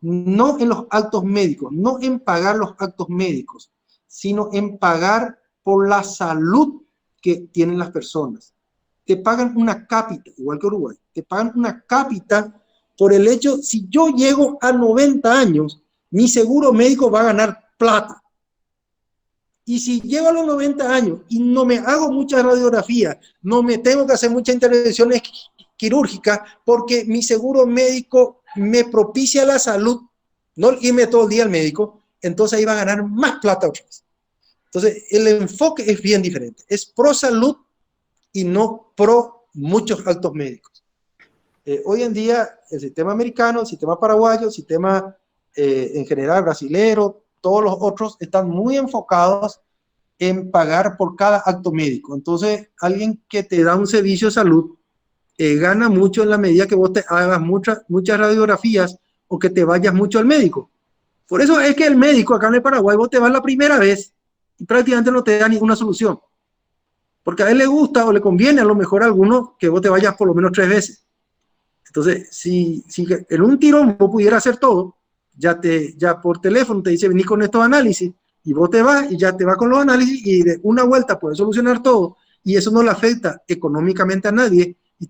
no en los actos médicos, no en pagar los actos médicos, sino en pagar por la salud que tienen las personas. Te pagan una cápita, igual que Uruguay, te pagan una cápita por el hecho, si yo llego a 90 años, mi seguro médico va a ganar plata. Y si llego a los 90 años y no me hago muchas radiografías, no me tengo que hacer muchas intervenciones quirúrgicas, porque mi seguro médico me propicia la salud, no irme todo el día al médico, entonces ahí va a ganar más plata otra vez. Entonces, el enfoque es bien diferente. Es pro salud y no pro muchos actos médicos. Hoy en día, el sistema americano, el sistema paraguayo, el sistema en general brasilero, todos los otros están muy enfocados en pagar por cada acto médico. Entonces, alguien que te da un servicio de salud gana mucho en la medida que vos te hagas muchas radiografías o que te vayas mucho al médico. Por eso es que el médico acá en el Paraguay, vos te vas la primera vez y prácticamente no te da ninguna solución. Porque a él le gusta o le conviene a lo mejor a alguno que vos te vayas por lo menos 3 veces. Entonces, si en un tirón vos pudieras hacer todo, ya por teléfono te dice, vení con estos análisis, y vos te vas y ya te vas con los análisis y de una vuelta puedes solucionar todo, y eso no le afecta económicamente a nadie y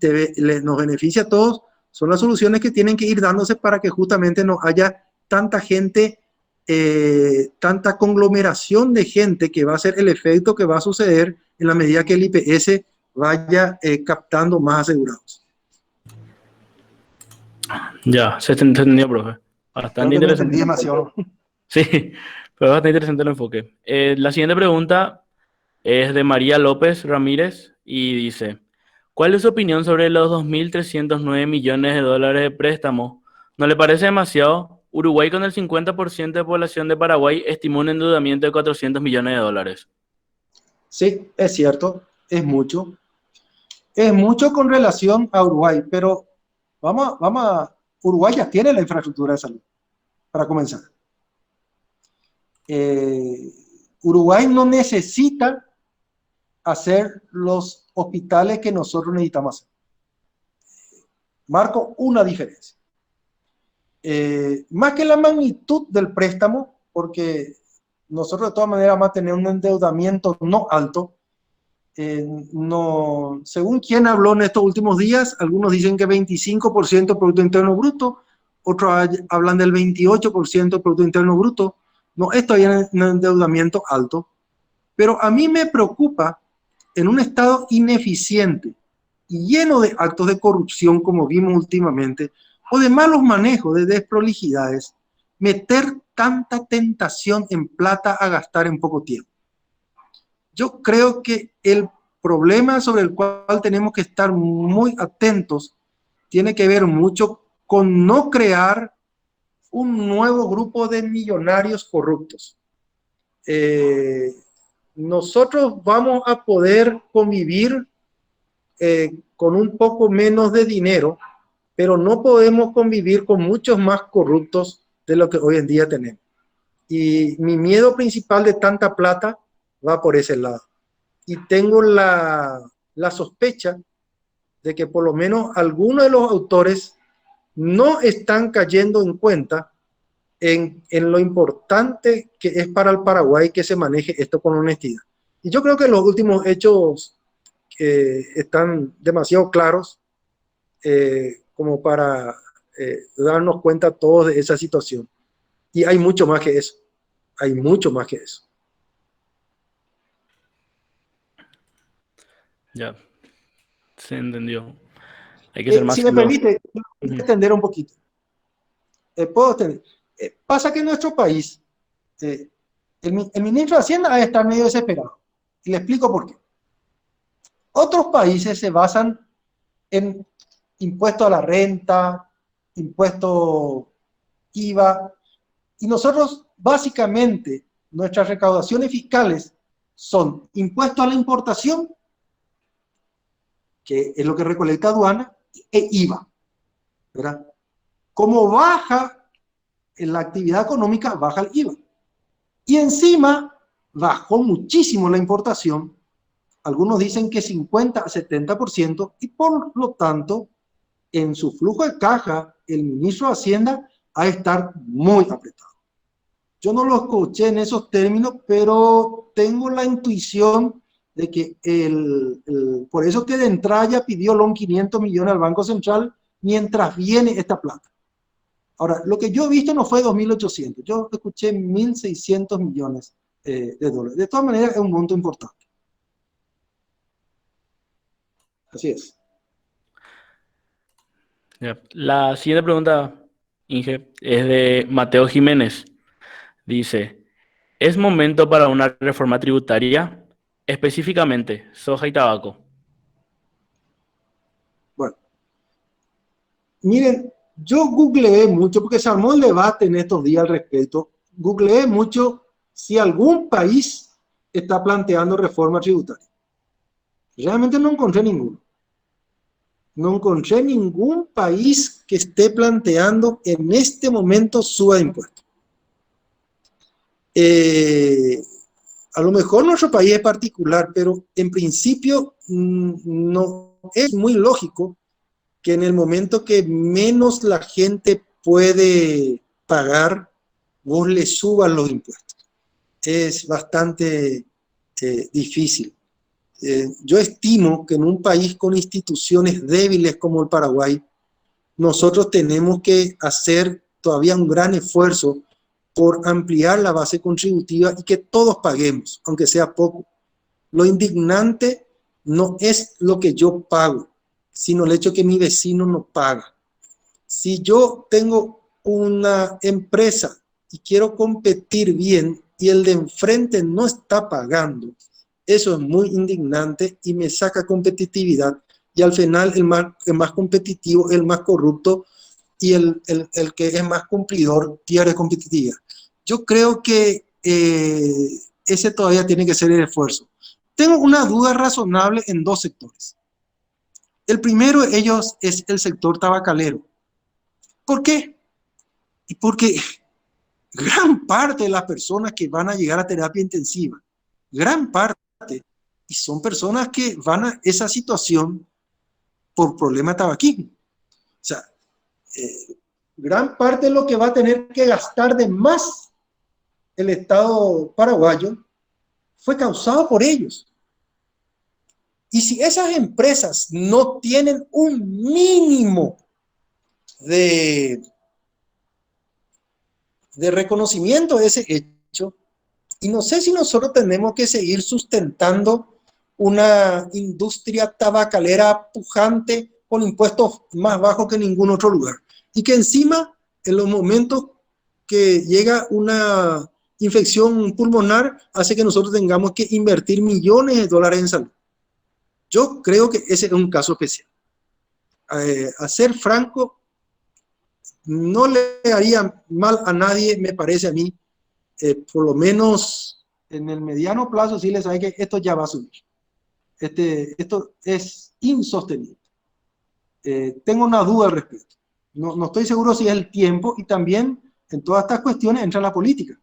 nos beneficia a todos. Son las soluciones que tienen que ir dándose para que justamente no haya tanta gente, tanta conglomeración de gente, que va a ser el efecto que va a suceder en la medida que el IPS vaya captando más asegurados. Ya, se entendió, profe. Bastante interesante. Entendí demasiado. Sí, pero bastante interesante el enfoque. La siguiente pregunta es de María López Ramírez y dice: ¿cuál es su opinión sobre los 2.309 millones de dólares de préstamo? ¿No le parece demasiado? Uruguay, con el 50% de población de Paraguay, estimó un endeudamiento de 400 millones de dólares. Sí, es cierto, es mucho. Es mucho con relación a Uruguay, pero Uruguay ya tiene la infraestructura de salud, para comenzar. Uruguay no necesita hacer los hospitales que nosotros necesitamos hacer. Marco una diferencia. Más que la magnitud del préstamo, porque nosotros de todas maneras vamos a tener un endeudamiento no alto. No, según quien habló en estos últimos días, algunos dicen que 25% del Producto Interno Bruto, otros hablan del 28% del Producto Interno Bruto. No es todavía un endeudamiento alto, pero a mí me preocupa, en un Estado ineficiente y lleno de actos de corrupción como vimos últimamente, o de malos manejos, de desprolijidades, meter tanta tentación en plata a gastar en poco tiempo. Yo creo que el problema sobre el cual tenemos que estar muy atentos tiene que ver mucho con no crear un nuevo grupo de millonarios corruptos. Nosotros vamos a poder convivir con un poco menos de dinero, pero no podemos convivir con muchos más corruptos de lo que hoy en día tenemos. Y mi miedo principal de tanta plata va por ese lado. Y tengo la sospecha de que por lo menos algunos de los autores no están cayendo en cuenta en lo importante que es para el Paraguay que se maneje esto con honestidad. Y yo creo que los últimos hechos están demasiado claros como para darnos cuenta todos de esa situación. Y hay mucho más que eso. Hay mucho más que eso. Ya, se entendió. Hay que ser más Si me celoso. permite, extender un poquito. Puedo extender. Pasa que en nuestro país, el ministro de Hacienda ha estar medio desesperado. Y le explico por qué. Otros países se basan en impuesto a la renta, impuesto IVA, y nosotros básicamente nuestras recaudaciones fiscales son impuesto a la importación, que es lo que recolecta aduana, e IVA, ¿verdad? Como baja en la actividad económica, baja el IVA. Y encima bajó muchísimo la importación, algunos dicen que 50 a 70%, y por lo tanto, en su flujo de caja, el ministro de Hacienda ha de estar muy apretado. Yo no lo escuché en esos términos, pero tengo la intuición de que por eso que de entrada ya pidió los 500 millones al Banco Central mientras viene esta plata. Ahora, lo que yo he visto no fue 2.800, yo escuché 1.600 millones de dólares. De todas maneras, es un monto importante. Así es. Ya. La siguiente pregunta, Inge, es de Mateo Jiménez. Dice, ¿es momento para una reforma tributaria? Específicamente, soja y tabaco. Bueno, miren, yo googleé mucho, porque se armó el debate en estos días al respecto. Googleé mucho si algún país está planteando reforma tributaria. Realmente no encontré ninguno. No encontré ningún país que esté planteando en este momento suba de impuestos. A lo mejor nuestro país es particular, pero en principio no es muy lógico que en el momento que menos la gente puede pagar, vos le subas los impuestos. Es bastante difícil. Yo estimo que en un país con instituciones débiles como el Paraguay, nosotros tenemos que hacer todavía un gran esfuerzo por ampliar la base contributiva y que todos paguemos, aunque sea poco. Lo indignante no es lo que yo pago, sino el hecho que mi vecino no paga. Si yo tengo una empresa y quiero competir bien y el de enfrente no está pagando, eso es muy indignante y me saca competitividad. Y al final el más competitivo, el más corrupto y el que es más cumplidor pierde competitividad. Yo creo que ese todavía tiene que ser el esfuerzo. Tengo una duda razonable en dos sectores. El primero de ellos es el sector tabacalero. ¿Por qué? Y porque gran parte de las personas que van a llegar a terapia intensiva, gran parte, y son personas que van a esa situación por problema de tabaquismo. O sea, gran parte de lo que va a tener que gastar de más el Estado paraguayo fue causado por ellos. Y si esas empresas no tienen un mínimo de reconocimiento de ese hecho, y no sé si nosotros tenemos que seguir sustentando una industria tabacalera pujante con impuestos más bajos que en ningún otro lugar. Y que encima, en los momentos que llega una infección pulmonar, hace que nosotros tengamos que invertir millones de dólares en salud. Yo creo que ese es un caso especial. A ser franco, no le haría mal a nadie, me parece a mí, por lo menos en el mediano plazo, sí les sabe que esto ya va a subir. Esto es insostenible. Tengo una duda al respecto. No estoy seguro si es el tiempo, y también en todas estas cuestiones entra la política.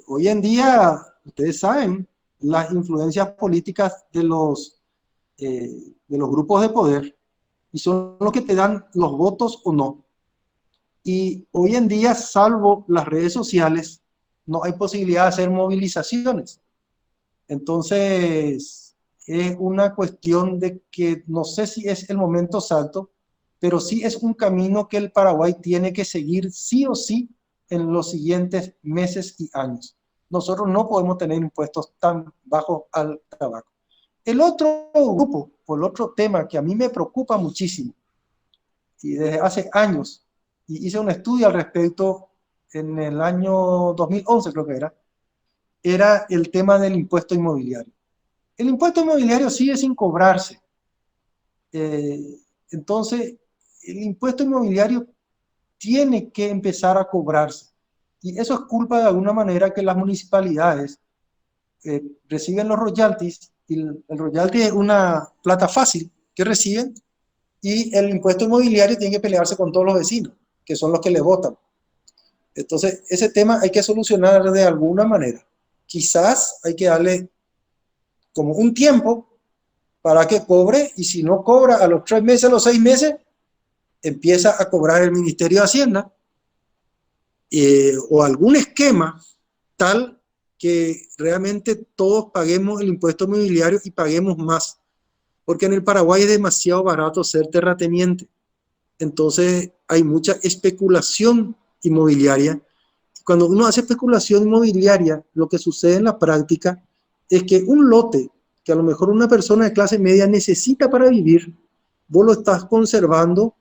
Hoy en día, ustedes saben, las influencias políticas de los grupos de poder, y son los que te dan los votos o no. Y hoy en día, salvo las redes sociales, no hay posibilidad de hacer movilizaciones. Entonces, es una cuestión de que no sé si es el momento exacto, pero sí es un camino que el Paraguay tiene que seguir sí o sí en los siguientes meses y años. Nosotros no podemos tener impuestos tan bajos al tabaco. El otro grupo, o el otro tema que a mí me preocupa muchísimo, y desde hace años, y hice un estudio al respecto en el año 2011, creo que era el tema del impuesto inmobiliario. El impuesto inmobiliario sigue sin cobrarse. Entonces, el impuesto inmobiliario tiene que empezar a cobrarse. Y eso es culpa de alguna manera que las municipalidades reciben los royalties, y el royalty es una plata fácil que reciben, y el impuesto inmobiliario tiene que pelearse con todos los vecinos, que son los que le votan. Entonces, ese tema hay que solucionar de alguna manera. Quizás hay que darle como un tiempo para que cobre, y si no cobra a los 3 meses, a los 6 meses, empieza a cobrar el Ministerio de Hacienda, o algún esquema tal que realmente todos paguemos el impuesto inmobiliario y paguemos más, porque en el Paraguay es demasiado barato ser terrateniente. Entonces hay mucha especulación inmobiliaria. Cuando uno hace especulación inmobiliaria, lo que sucede en la práctica es que un lote que a lo mejor una persona de clase media necesita para vivir, vos lo estás conservando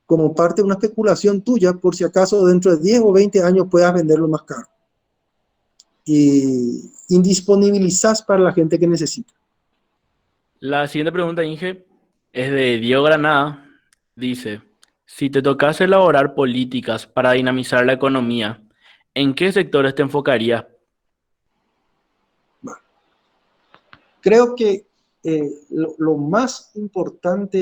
como parte de una especulación tuya, por si acaso dentro de 10 o 20 años puedas venderlo más caro. Y indisponibilizás para la gente que necesita. La siguiente pregunta, Inge, es de Diego Granada. Dice, si te tocase elaborar políticas para dinamizar la economía, ¿en qué sectores te enfocarías? Bueno, creo que lo más importante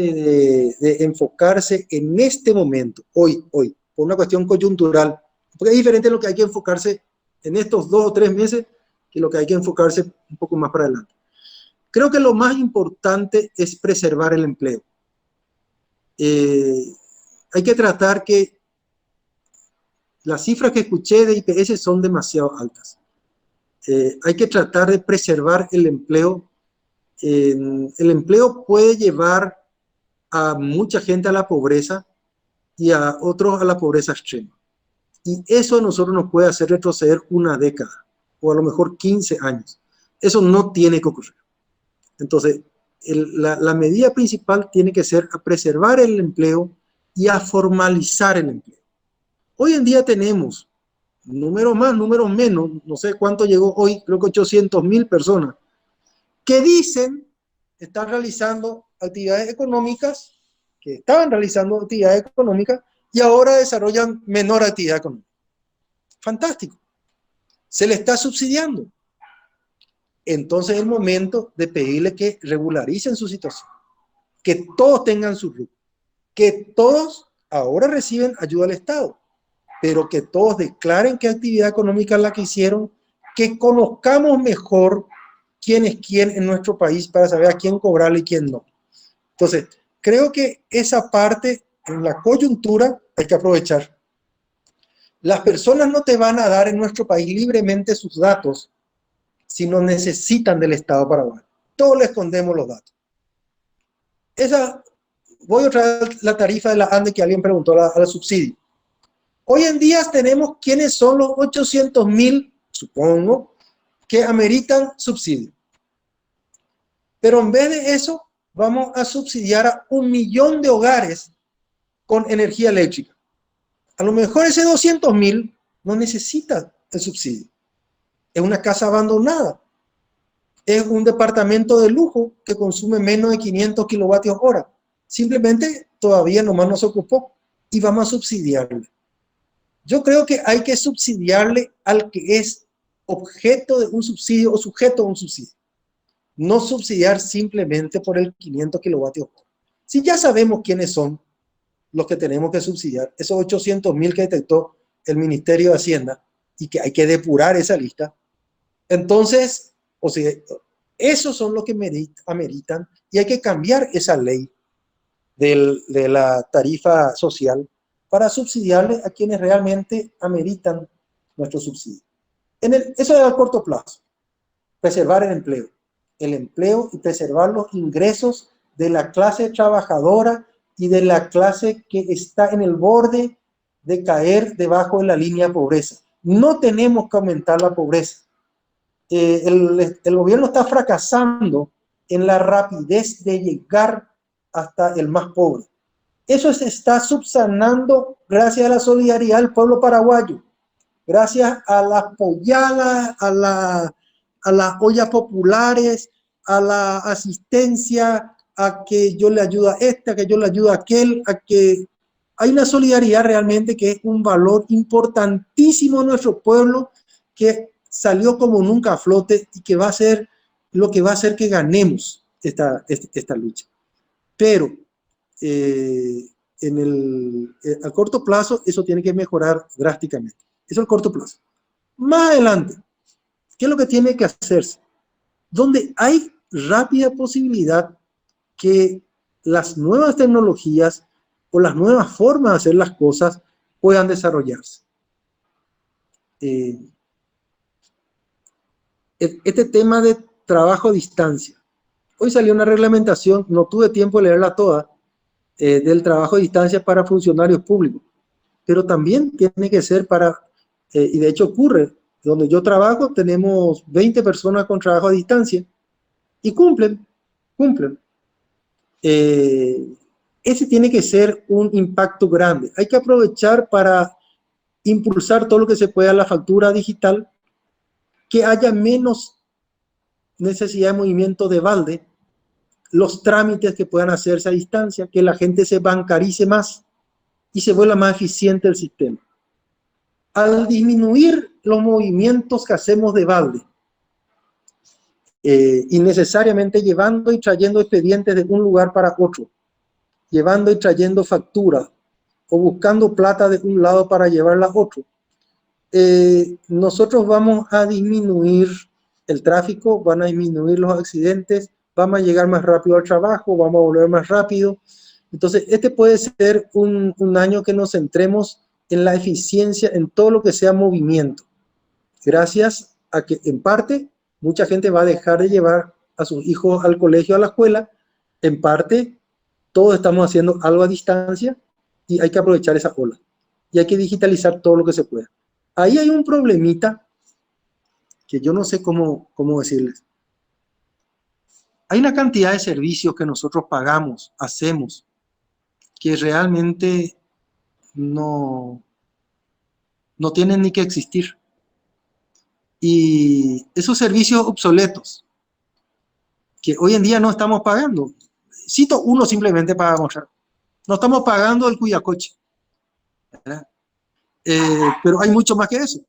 de enfocarse en este momento, hoy, por una cuestión coyuntural, porque es diferente lo que hay que enfocarse en estos 2 o 3 meses que lo que hay que enfocarse un poco más para adelante. Creo que lo más importante es preservar el empleo. Hay que tratar que las cifras que escuché de IPS son demasiado altas. Hay que tratar de preservar el empleo. El empleo puede llevar a mucha gente a la pobreza y a otros a la pobreza extrema. Y eso a nosotros nos puede hacer retroceder una década o a lo mejor 15 años. Eso no tiene que ocurrir. Entonces, la medida principal tiene que ser a preservar el empleo y a formalizar el empleo. Hoy en día tenemos números más, números menos, no sé cuánto llegó hoy, creo que 800.000 personas, que dicen están realizando actividades económicas, que estaban realizando actividades económicas y ahora desarrollan menor actividad económica. Fantástico. Se le está subsidiando. Entonces es el momento de pedirle que regularicen su situación, que todos tengan su RUT, que todos ahora reciben ayuda del Estado, pero que todos declaren qué actividad económica es la que hicieron, que conozcamos mejor quién es quién en nuestro país para saber a quién cobrarle y quién no. Entonces, creo que esa parte en la coyuntura hay que aprovechar. Las personas no te van a dar en nuestro país libremente sus datos si no necesitan del Estado paraguayo. Todos le escondemos los datos. Voy a traer la tarifa de la ANDE que alguien preguntó a la subsidio. Hoy en día tenemos quiénes son los 800.000, supongo, que ameritan subsidio. Pero en vez de eso, vamos a subsidiar a 1 millón de hogares con energía eléctrica. A lo mejor ese 200.000 no necesita el subsidio. Es una casa abandonada. Es un departamento de lujo que consume menos de 500 kilovatios hora. Simplemente todavía nomás no se ocupó. y vamos a subsidiarle. Yo creo que hay que subsidiarle al que es objeto de un subsidio o sujeto de un subsidio. No subsidiar simplemente por el 500 kilovatios. Si ya sabemos quiénes son los que tenemos que subsidiar, esos 800.000 que detectó el Ministerio de Hacienda y que hay que depurar esa lista, entonces, o sea, esos son los que ameritan y hay que cambiar esa ley de la tarifa social para subsidiarle a quienes realmente ameritan nuestro subsidio. Eso es a corto plazo, preservar el empleo y preservar los ingresos de la clase trabajadora y de la clase que está en el borde de caer debajo de la línea de pobreza. No tenemos que aumentar la pobreza. El gobierno está fracasando en la rapidez de llegar hasta el más pobre. Eso se está subsanando gracias a la solidaridad del pueblo paraguayo, gracias a las polladas, a las ollas populares, a la asistencia, a que yo le ayudo a este, a que yo le ayudo a aquel, a que hay una solidaridad realmente que es un valor importantísimo en nuestro pueblo, que salió como nunca a flote y que va a ser lo que va a hacer que ganemos esta lucha. Pero a corto plazo eso tiene que mejorar drásticamente. Eso a corto plazo. Más adelante, ¿qué es lo que tiene que hacerse? Donde hay rápida posibilidad que las nuevas tecnologías o las nuevas formas de hacer las cosas puedan desarrollarse. Este tema de trabajo a distancia. Hoy salió una reglamentación, no tuve tiempo de leerla toda, del trabajo a distancia para funcionarios públicos, pero también tiene que ser para, y de hecho ocurre, donde yo trabajo tenemos 20 personas con trabajo a distancia y cumplen. Ese tiene que ser un impacto grande. Hay que aprovechar para impulsar todo lo que se pueda la factura digital, que haya menos necesidad de movimiento de balde, los trámites que puedan hacerse a distancia, que la gente se bancarice más y se vuelva más eficiente el sistema. Al disminuir los movimientos que hacemos de balde, innecesariamente llevando y trayendo expedientes de un lugar para otro, llevando y trayendo facturas, o buscando plata de un lado para llevarla a otro, nosotros vamos a disminuir el tráfico, van a disminuir los accidentes, vamos a llegar más rápido al trabajo, vamos a volver más rápido. Entonces, este puede ser un año que nos centremos en la eficiencia, en todo lo que sea movimiento. Gracias a que, en parte, mucha gente va a dejar de llevar a sus hijos al colegio, a la escuela. En parte, todos estamos haciendo algo a distancia y hay que aprovechar esa ola. Y hay que digitalizar todo lo que se pueda. Ahí hay un problemita que yo no sé cómo decirles. Hay una cantidad de servicios que nosotros pagamos, hacemos, que realmente no tienen ni que existir. Y esos servicios obsoletos, que hoy en día no estamos pagando. Cito uno simplemente para mostrar. No estamos pagando el cuidacoche, ¿verdad? Pero hay mucho más que eso.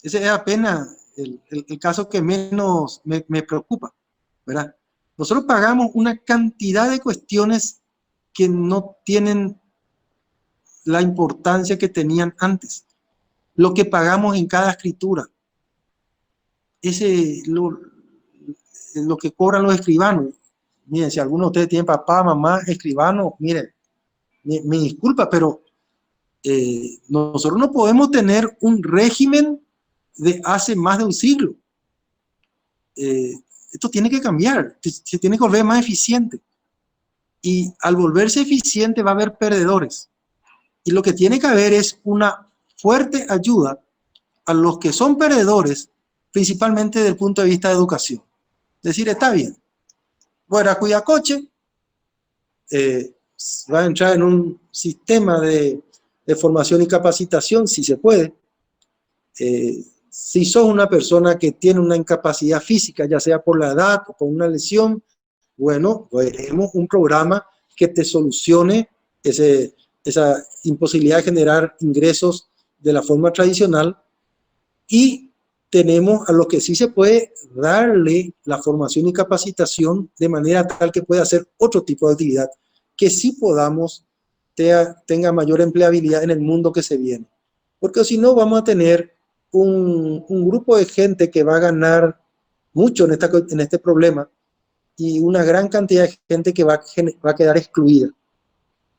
Ese es apenas el caso que menos me preocupa, ¿verdad? Nosotros pagamos una cantidad de cuestiones que no tienen la importancia que tenían antes. Lo que pagamos en cada escritura, lo que cobran los escribanos. Miren, si alguno de ustedes tiene papá, mamá, escribano, miren, me disculpa, pero nosotros no podemos tener un régimen de hace más de un siglo. Esto tiene que cambiar, se tiene que volver más eficiente. Y al volverse eficiente va a haber perdedores. Y lo que tiene que haber es una fuerte ayuda a los que son perdedores, principalmente desde el punto de vista de educación. Decir, está bien, voy a Cuidacoche, va a entrar en un sistema de formación y capacitación, si se puede. Si sos una persona que tiene una incapacidad física, ya sea por la edad o por una lesión, bueno, pues tenemos un programa que te solucione esa imposibilidad de generar ingresos de la forma tradicional, y tenemos a los que sí se puede darle la formación y capacitación de manera tal que pueda hacer otro tipo de actividad, que sí podamos tenga mayor empleabilidad en el mundo que se viene. Porque si no, vamos a tener un grupo de gente que va a ganar mucho en este problema, y una gran cantidad de gente que va a quedar excluida.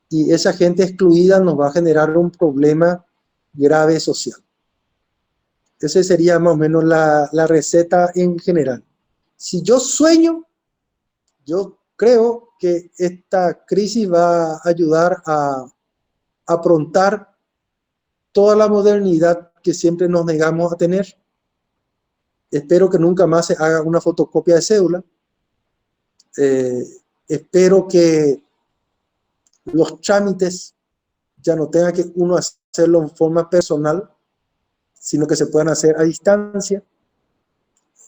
Y esa gente excluida nos va a generar un problema grave social. Esa sería más o menos la receta en general. Si yo sueño, yo creo que esta crisis va a ayudar a aprontar toda la modernidad que siempre nos negamos a tener. Espero que nunca más se haga una fotocopia de cédula. Espero que los trámites ya no tenga que uno hacerlo en forma personal, sino que se puedan hacer a distancia.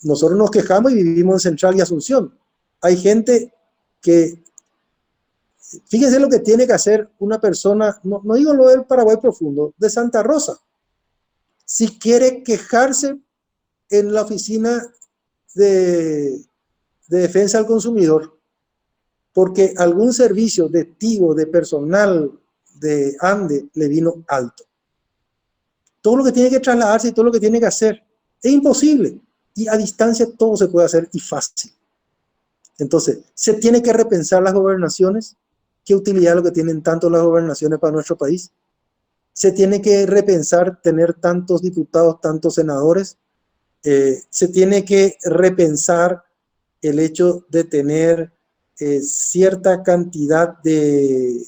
Nosotros nos quejamos y vivimos en Central y Asunción. Hay gente que, fíjense lo que tiene que hacer una persona, no digo lo del Paraguay profundo, de Santa Rosa, si quiere quejarse en la oficina de defensa al consumidor, porque algún servicio de Tigo, de personal de ANDE le vino alto. Todo lo que tiene que trasladarse y todo lo que tiene que hacer es imposible, y a distancia todo se puede hacer y fácil. Entonces, se tiene que repensar las gobernaciones. ¿Qué utilidad es lo que tienen tanto las gobernaciones para nuestro país? Se tiene que repensar tener tantos diputados, tantos senadores. Se tiene que repensar el hecho de tener cierta cantidad de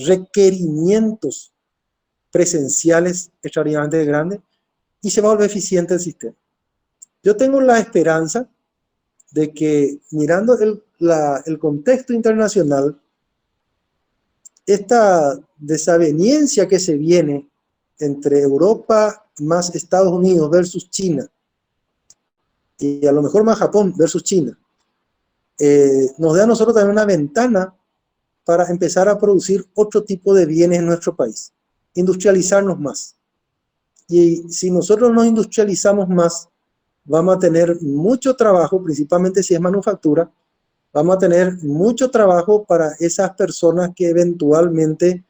requerimientos presenciales extraordinariamente grandes, y se va a volver eficiente el sistema. Yo tengo la esperanza de que, mirando el contexto internacional, esta desaveniencia que se viene entre Europa más Estados Unidos versus China, y a lo mejor más Japón versus China, nos da a nosotros también una ventana para empezar a producir otro tipo de bienes en nuestro país, industrializarnos más. Y si nosotros nos industrializamos más, vamos a tener mucho trabajo, principalmente si es manufactura. Vamos a tener mucho trabajo para esas personas que eventualmente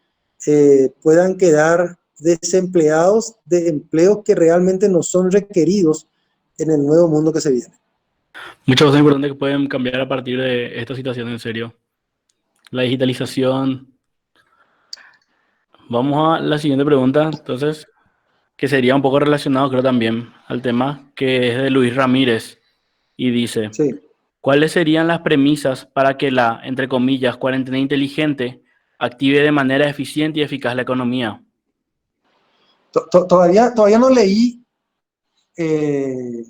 puedan quedar desempleados de empleos que realmente no son requeridos en el nuevo mundo que se viene. Muchas cosas importantes que pueden cambiar a partir de esta situación, en serio. La digitalización. Vamos a la siguiente pregunta, entonces, que sería un poco relacionado, creo, también al tema, que es de Luis Ramírez, y dice: Sí. ¿cuáles serían las premisas para que la, entre comillas, cuarentena inteligente active de manera eficiente y eficaz la economía? Todavía no leí, eh,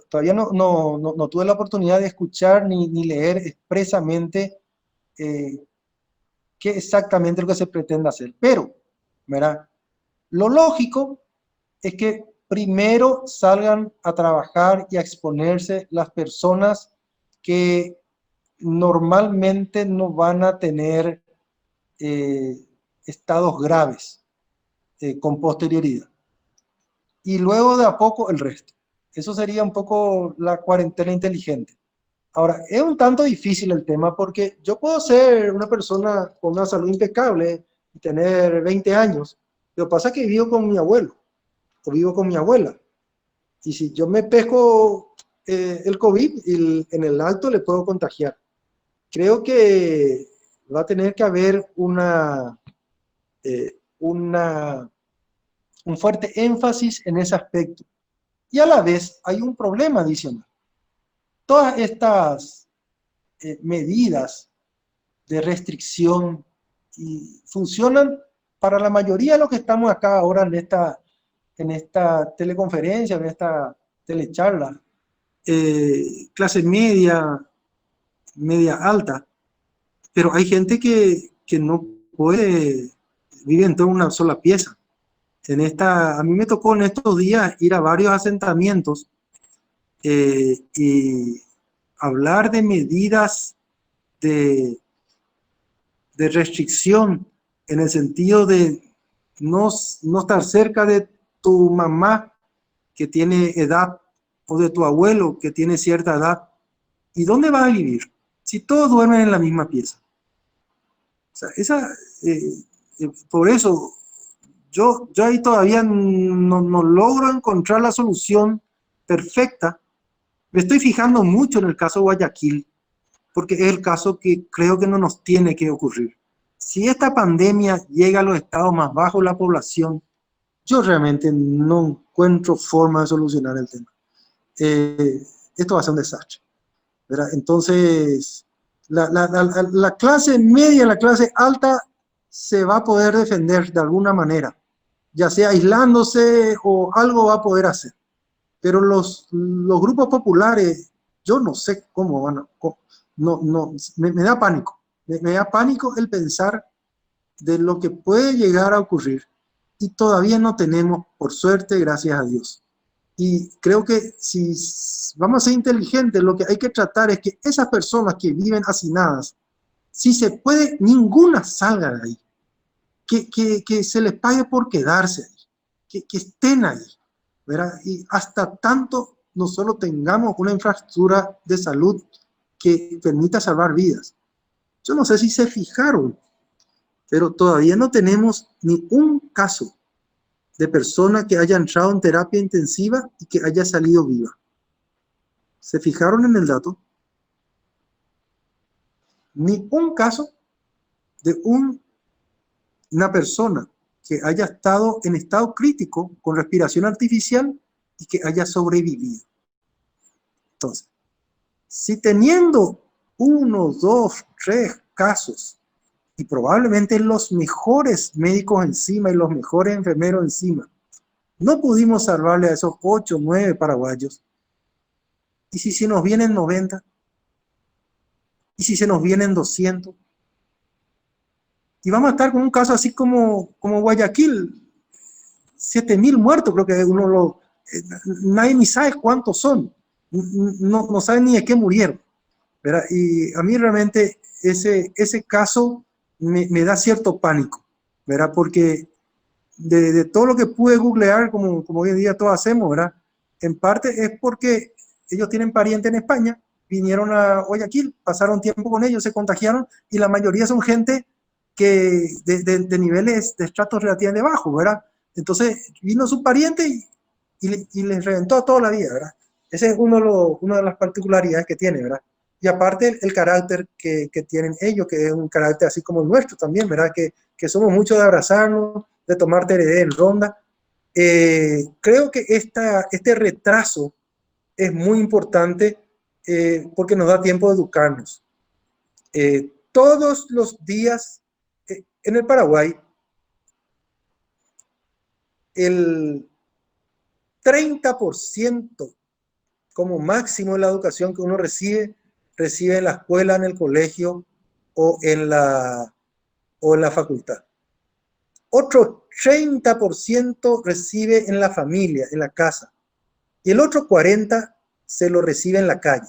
todavía no tuve la oportunidad de escuchar ni leer expresamente qué exactamente es lo que se pretende hacer. Pero, ¿verdad? Lo lógico es que primero salgan a trabajar y a exponerse las personas que normalmente no van a tener eh, estados graves con posterioridad. Y luego de a poco el resto. Eso sería un poco la cuarentena inteligente. Ahora, es un tanto difícil el tema, porque yo puedo ser una persona con una salud impecable y tener 20 años. Lo que pasa es que vivo con mi abuelo o vivo con mi abuela. Y si yo me pesco el COVID, en el alto le puedo contagiar. Creo que va a tener que haber eh, una, un fuerte énfasis en ese aspecto. Y a la vez hay un problema adicional. Todas estas medidas de restricción y funcionan para la mayoría de los que estamos acá ahora en esta teleconferencia, en esta telecharla, clase media, media alta, pero hay gente que no puede vivir en toda una sola pieza. A mí me tocó en estos días ir a varios asentamientos y hablar de medidas de restricción en el sentido de no estar cerca de tu mamá que tiene edad o de tu abuelo que tiene cierta edad. ¿Y dónde vas a vivir? Si todos duermen en la misma pieza. O sea, por eso yo ahí todavía no logro encontrar la solución perfecta. Me estoy fijando mucho en el caso de Guayaquil, porque es el caso que creo que no nos tiene que ocurrir. Si esta pandemia llega a los estados más bajos de la población, yo realmente no encuentro forma de solucionar el tema. Esto va a ser un desastre, ¿verdad? Entonces, la clase media, la clase alta, se va a poder defender de alguna manera, ya sea aislándose o algo va a poder hacer. Pero los grupos populares, yo no sé cómo van a... me da pánico. Me da pánico el pensar de lo que puede llegar a ocurrir. Y todavía no tenemos, por suerte, gracias a Dios. Y creo que si vamos a ser inteligentes, lo que hay que tratar es que esas personas que viven hacinadas, si se puede, ninguna salga de ahí. Que se les pague por quedarse ahí. Que estén ahí, ¿verdad? Y hasta tanto nosotros tengamos una infraestructura de salud que permita salvar vidas. Yo no sé si se fijaron, pero todavía no tenemos ni un caso de persona que haya entrado en terapia intensiva y que haya salido viva. ¿Se fijaron en el dato? Ni un caso de una persona que haya estado en estado crítico con respiración artificial y que haya sobrevivido. Entonces, si teniendo 1, 2, 3 casos y probablemente los mejores médicos encima y los mejores enfermeros encima, no pudimos salvarle a esos 8, 9 paraguayos, ¿y si se nos vienen 90? ¿Y si se nos vienen 200? Y vamos a estar con un caso así como Guayaquil, 7.000 muertos, creo que nadie ni sabe cuántos son, no saben ni de qué murieron, ¿verdad? Y a mí realmente ese caso me da cierto pánico, ¿verdad? Porque de todo lo que pude googlear, como hoy en día todos hacemos, ¿verdad? En parte es porque ellos tienen parientes en España, vinieron a Guayaquil, pasaron tiempo con ellos, se contagiaron, y la mayoría son gente que de niveles de estratos relativamente bajos, ¿verdad? Entonces vino su pariente y les reventó toda la vida, ¿verdad? Ese es una de las particularidades que tiene, ¿verdad? Y aparte el carácter que tienen ellos, que es un carácter así como el nuestro también, ¿verdad? Que somos muchos de abrazarnos, de tomar tereré en ronda. Creo que este retraso es muy importante porque nos da tiempo de educarnos. Todos los días en el Paraguay, el 30% como máximo de la educación que uno recibe en la escuela, en el colegio o en la facultad. Otro 30% recibe en la familia, en la casa. Y el otro 40% se lo recibe en la calle.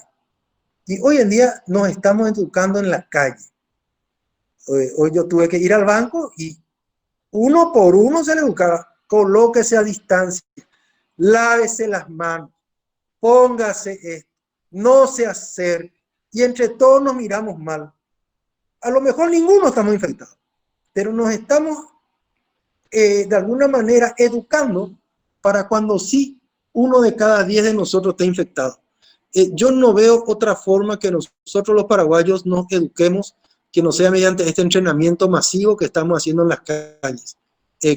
Y hoy en día nos estamos educando en la calle. Hoy yo tuve que ir al banco y uno por uno se le educaba. Colóquese a distancia, lávese las manos, póngase esto, no se acerque. Y entre todos nos miramos mal. A lo mejor ninguno estamos infectados, pero nos estamos de alguna manera educando para cuando sí 1 de cada 10 de nosotros está infectado. Yo no veo otra forma que nosotros los paraguayos nos eduquemos que no sea mediante este entrenamiento masivo que estamos haciendo en las calles.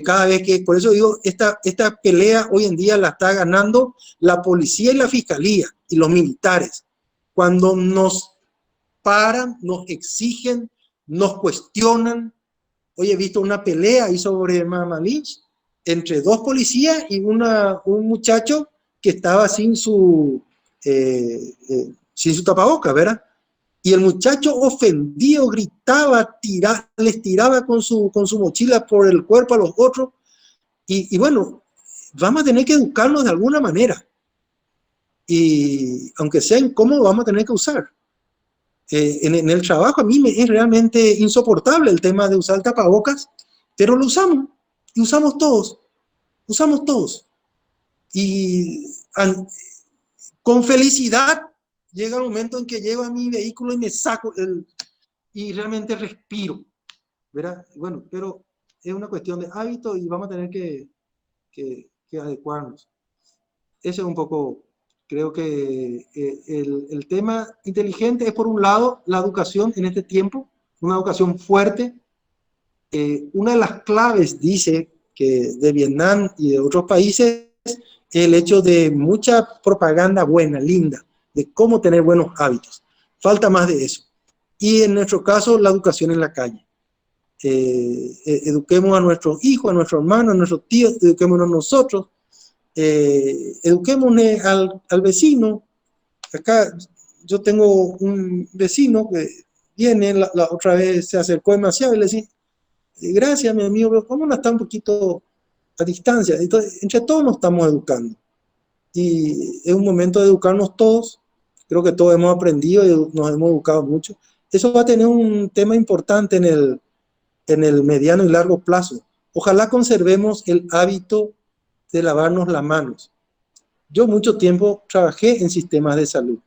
Cada vez que, por eso digo, esta pelea hoy en día la está ganando la policía y la fiscalía y los militares. Cuando nos paran, nos exigen, nos cuestionan. Hoy he visto una pelea ahí sobre Malinch entre 2 policías y un muchacho que estaba sin su tapabocas, ¿verdad? Y el muchacho ofendido gritaba, les tiraba con su mochila por el cuerpo a los otros. Y bueno, vamos a tener que educarnos de alguna manera. Y aunque sea incómodo, vamos a tener que usar. En el trabajo a mí me es realmente insoportable el tema de usar tapabocas, pero lo usamos, y usamos todos. Y con felicidad llega el momento en que llego a mi vehículo y me saco y realmente respiro, ¿verdad? Bueno, pero es una cuestión de hábito y vamos a tener que adecuarnos. Ese es un poco, creo que el tema inteligente es, por un lado, la educación en este tiempo, una educación fuerte. Una de las claves, dice, que de Vietnam y de otros países, es el hecho de mucha propaganda buena, linda, de cómo tener buenos hábitos. Falta más de eso. Y en nuestro caso, la educación en la calle. Eduquemos a nuestros hijos, a nuestros hermanos, a nuestros tíos, eduquémonos nosotros, eduquemos al vecino. Acá yo tengo un vecino que viene, la otra vez se acercó demasiado y le decía, gracias mi amigo, pero ¿cómo no está un poquito a distancia? Entonces, entre todos nos estamos educando. Y es un momento de educarnos todos. Creo que todos hemos aprendido y nos hemos educado mucho. Eso va a tener un tema importante en el mediano y largo plazo. Ojalá conservemos el hábito de lavarnos las manos. Yo mucho tiempo trabajé en sistemas de salud.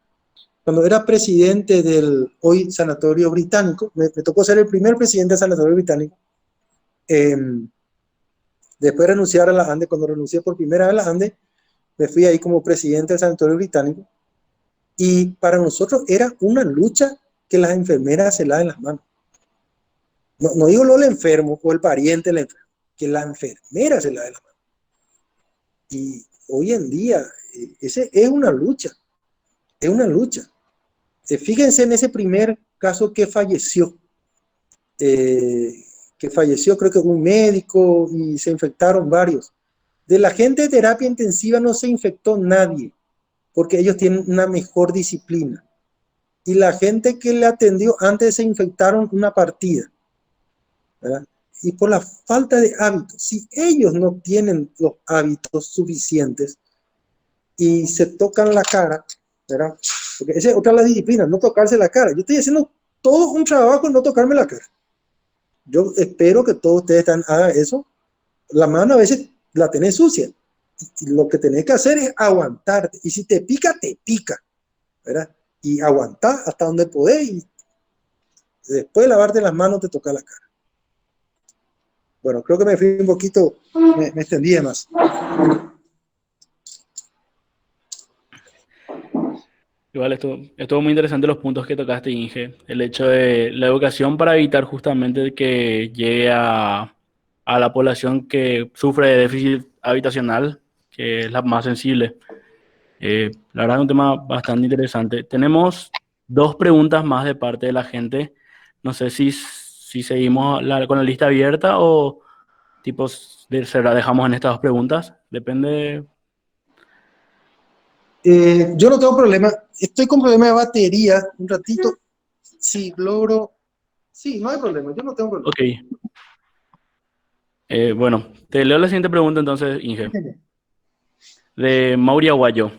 Cuando era presidente del hoy Sanatorio Británico, me tocó ser el primer presidente del Sanatorio Británico. Después de renunciar a la ANDE, cuando renuncié por primera vez a la ANDE, me fui ahí como presidente del Sanatorio Británico. Y para nosotros era una lucha que las enfermeras se laven las manos. No digo lo del enfermo o el pariente del enfermo, que la enfermera se lave las manos. Y hoy en día, ese es una lucha. Es una lucha. Fíjense en ese primer caso que falleció. Creo que un médico y se infectaron varios. De la gente de terapia intensiva no se infectó nadie, porque ellos tienen una mejor disciplina. Y la gente que le atendió antes se infectaron una partida, ¿verdad? Y por la falta de hábitos, si ellos no tienen los hábitos suficientes y se tocan la cara, ¿verdad? Porque esa es otra de las disciplinas, no tocarse la cara. Yo estoy haciendo todo un trabajo en no tocarme la cara. Yo espero que todos ustedes hagan eso. La mano a veces la tenés sucia. Y lo que tenés que hacer es aguantarte. Y si te pica, ¿verdad? Y aguantar hasta donde podés. Y después de lavarte las manos, te toca la cara. Bueno, creo que me fui un poquito, me extendí de más. Igual estuvo muy interesante los puntos que tocaste, Inge. El hecho de la educación para evitar justamente que llegue a la población que sufre de déficit habitacional, que es la más sensible. La verdad es un tema bastante interesante. Tenemos dos preguntas más de parte de la gente. No sé si seguimos con la lista abierta o tipo se la dejamos en estas dos preguntas. Depende. Yo no tengo problema. Estoy con problema de batería. Un ratito. Si logro. Sí, no hay problema. Yo no tengo problema. Ok. Bueno, te leo la siguiente pregunta entonces, Inge. De Mauri Aguayo.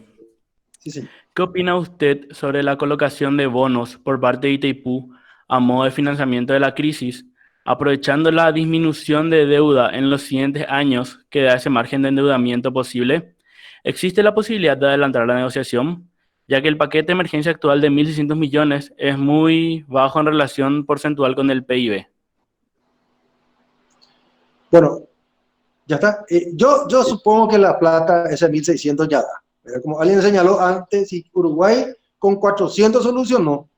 Sí, sí. ¿Qué opina usted sobre la colocación de bonos por parte de Itaipú a modo de financiamiento de la crisis, aprovechando la disminución de deuda en los siguientes años que da ese margen de endeudamiento posible? ¿Existe la posibilidad de adelantar la negociación, ya que el paquete de emergencia actual de 1.600 millones es muy bajo en relación porcentual con el PIB? Bueno, ya está. Yo supongo que la plata, ese 1.600 ya da. Como alguien señaló antes, si Uruguay con 400 solucionó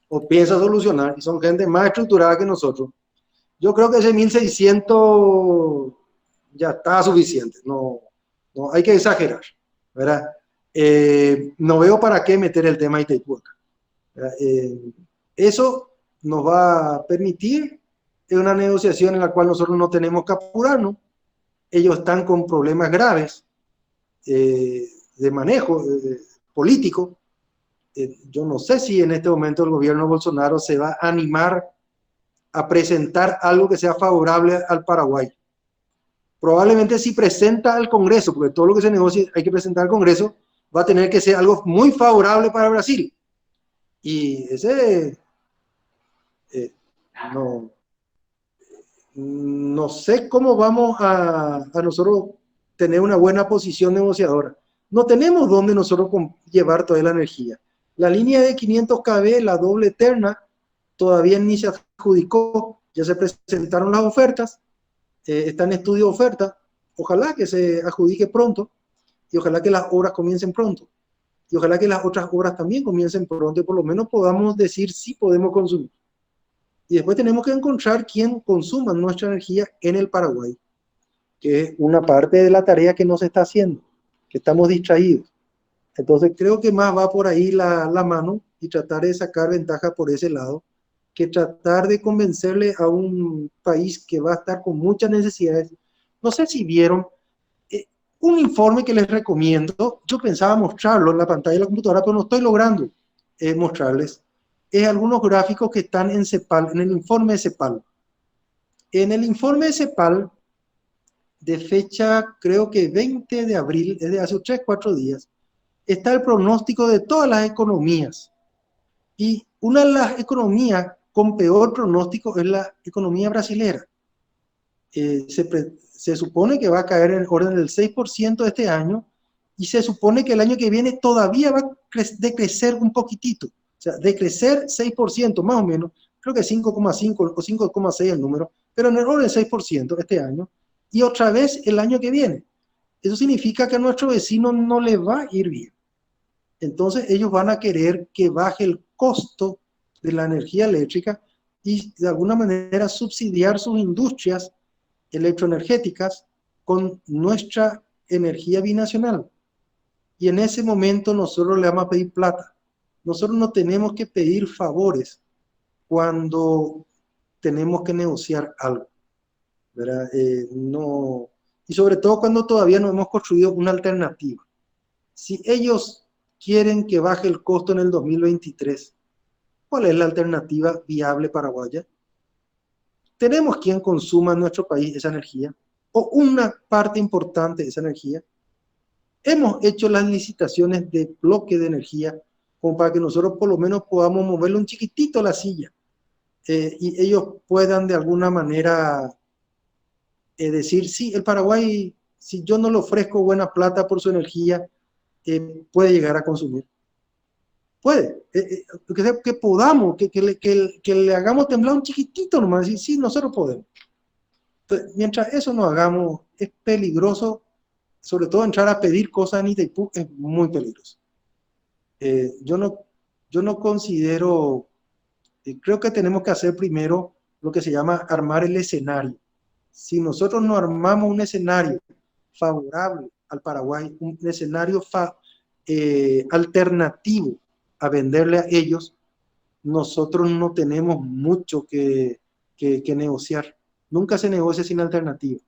o piensa solucionar, y son gente más estructurada que nosotros, yo creo que ese 1.600 ya está suficiente. No hay que exagerar, ¿verdad? No veo para qué meter el tema Itaipú acá. Eso nos va a permitir una negociación en la cual nosotros no tenemos que apurarnos. Ellos están con problemas graves de manejo político. Yo no sé si en este momento el gobierno de Bolsonaro se va a animar a presentar algo que sea favorable al Paraguay. Probablemente si presenta al Congreso, porque todo lo que se negocie hay que presentar al Congreso, va a tener que ser algo muy favorable para Brasil. Y ese no no sé cómo vamos a nosotros tener una buena posición negociadora. No tenemos dónde nosotros llevar toda la energía. La línea de 500 kV, la doble eterna, todavía ni se adjudicó, ya se presentaron las ofertas, está en estudio de oferta, ojalá que se adjudique pronto y ojalá que las obras comiencen pronto y ojalá que las otras obras también comiencen pronto y por lo menos podamos decir si podemos consumir. Y después tenemos que encontrar quién consuma nuestra energía en el Paraguay, que es una parte de la tarea que no se está haciendo, que estamos distraídos. Entonces creo que más va por ahí la mano y tratar de sacar ventaja por ese lado, que tratar de convencerle a un país que va a estar con muchas necesidades. No sé si vieron un informe que les recomiendo, yo pensaba mostrarlo en la pantalla de la computadora, pero no estoy logrando mostrarles. Es algunos gráficos que están en CEPAL, en el informe de CEPAL. En el informe de CEPAL, de fecha creo que 20 de abril, es de hace 3 4 días, está el pronóstico de todas las economías. Y una de las economías con peor pronóstico es la economía brasilera. Se supone que va a caer en el orden del 6% este año y se supone que el año que viene todavía va a decrecer un poquitito. O sea, decrecer 6% más o menos, creo que 5,5 o 5,6 el número, pero en el orden del 6% este año y otra vez el año que viene. Eso significa que a nuestro vecino no le va a ir bien. Entonces ellos van a querer que baje el costo de la energía eléctrica y de alguna manera subsidiar sus industrias electroenergéticas con nuestra energía binacional. Y en ese momento nosotros le vamos a pedir plata. Nosotros no tenemos que pedir favores cuando tenemos que negociar algo, ¿verdad? No, y sobre todo cuando todavía no hemos construido una alternativa. Si ellos quieren que baje el costo en el 2023, ¿cuál es la alternativa viable paraguaya? ¿Tenemos quien consuma en nuestro país esa energía? ¿O una parte importante de esa energía? Hemos hecho las licitaciones de bloque de energía como para que nosotros por lo menos podamos moverle un chiquitito la silla y ellos puedan de alguna manera decir, sí, el Paraguay, si yo no le ofrezco buena plata por su energía, puede llegar a consumir. Puede, que podamos, que le hagamos temblar un chiquitito nomás, decir, sí, nosotros podemos. Entonces, mientras eso no hagamos, es peligroso, sobre todo entrar a pedir cosas en Itaipú, es muy peligroso. Yo no considero, creo que tenemos que hacer primero lo que se llama armar el escenario. Si nosotros no armamos un escenario favorable al Paraguay, un escenario alternativo a venderle a ellos, nosotros no tenemos mucho que negociar. Nunca se negocia sin alternativa.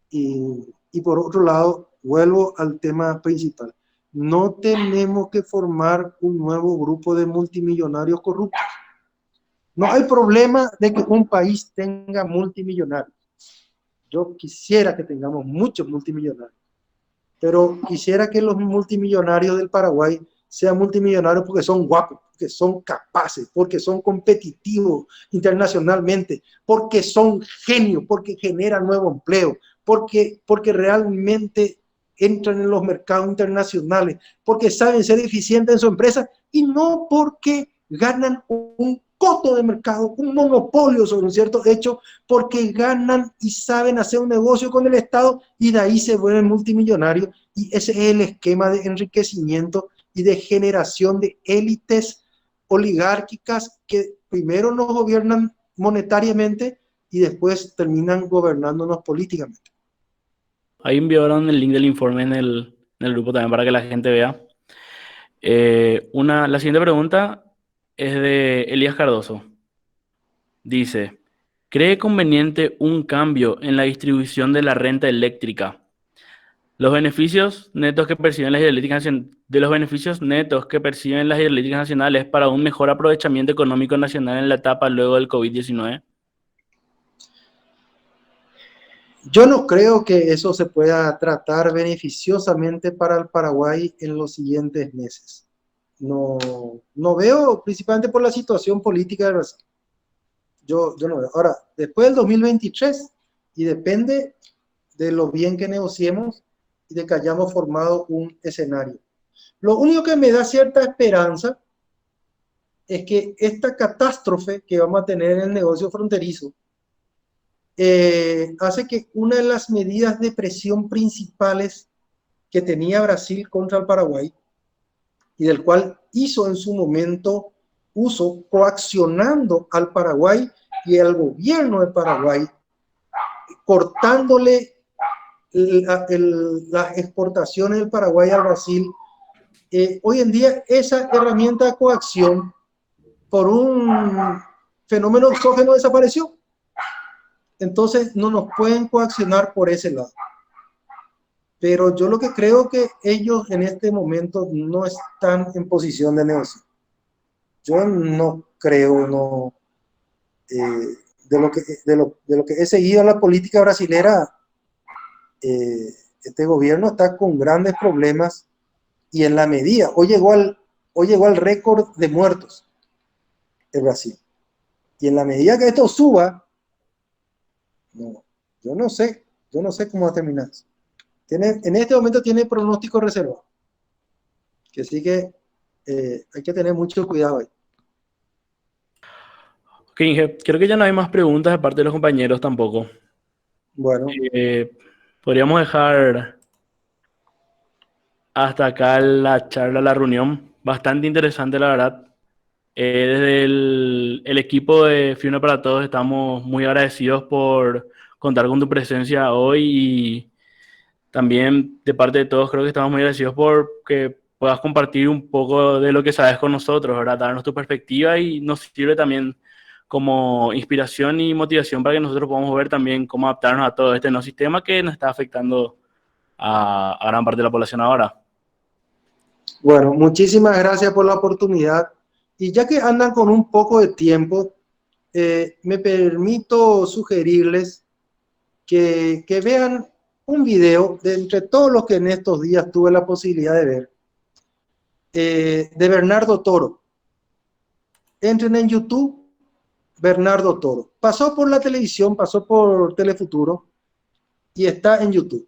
Y por otro lado, vuelvo al tema principal. No tenemos que formar un nuevo grupo de multimillonarios corruptos. No hay problema de que un país tenga multimillonarios. Yo quisiera que tengamos muchos multimillonarios, pero quisiera que los multimillonarios del Paraguay sean multimillonarios porque son guapos, porque son capaces, porque son competitivos internacionalmente, porque son genios, porque generan nuevo empleo, porque realmente entran en los mercados internacionales, porque saben ser eficientes en su empresa y no porque ganan un coto de mercado, un monopolio sobre un cierto hecho, porque ganan y saben hacer un negocio con el Estado y de ahí se vuelven multimillonarios. Y ese es el esquema de enriquecimiento y de generación de élites oligárquicas que primero nos gobiernan monetariamente y después terminan gobernándonos políticamente. Ahí enviaron el link del informe en el grupo también para que la gente vea. La siguiente pregunta es de Elías Cardoso. Dice, ¿cree conveniente un cambio en la distribución de la renta eléctrica? Los beneficios netos que perciben las hidroeléctricas de los beneficios netos que perciben las hidroeléctricas nacionales para un mejor aprovechamiento económico nacional en la etapa luego del COVID-19. Yo no creo que eso se pueda tratar beneficiosamente para el Paraguay en los siguientes meses. No veo, principalmente por la situación política de Brasil. yo no veo. Ahora, después del 2023, y depende de lo bien que negociemos y de que hayamos formado un escenario. Lo único que me da cierta esperanza es que esta catástrofe que vamos a tener en el negocio fronterizo hace que una de las medidas de presión principales que tenía Brasil contra el Paraguay y del cual hizo en su momento uso coaccionando al Paraguay y al gobierno de Paraguay, cortándole las exportaciones del Paraguay al Brasil. Hoy en día esa herramienta de coacción por un fenómeno exógeno desapareció. Entonces no nos pueden coaccionar por ese lado. Pero yo lo que creo que ellos en este momento no están en posición de negociar. Yo no creo, no, de lo que he seguido la política brasilera, este gobierno está con grandes problemas y en la medida, hoy llegó al récord de muertos en Brasil. Y en la medida que esto suba, no, yo no sé cómo va a terminar. En este momento tiene pronóstico reservado. Que sí que hay que tener mucho cuidado ahí. Ok, Inge, creo que ya no hay más preguntas de parte de los compañeros tampoco. Bueno, Eh, Podríamos dejar hasta acá la charla, la reunión. Bastante interesante, la verdad. Desde el equipo de Fiuna para Todos estamos muy agradecidos por contar con tu presencia hoy y también de parte de todos creo que estamos muy agradecidos por que puedas compartir un poco de lo que sabes con nosotros, ¿verdad? Darnos tu perspectiva y nos sirve también como inspiración y motivación para que nosotros podamos ver también cómo adaptarnos a todo este nuevo sistema que nos está afectando a gran parte de la población ahora. bueno, muchísimas gracias por la oportunidad. Y ya que andan con un poco de tiempo, me permito sugerirles que vean un video de entre todos los que en estos días tuve la posibilidad de ver, de Bernardo Toro. Entren en YouTube, Bernardo Toro. Pasó por la televisión, pasó por Telefuturo y está en YouTube.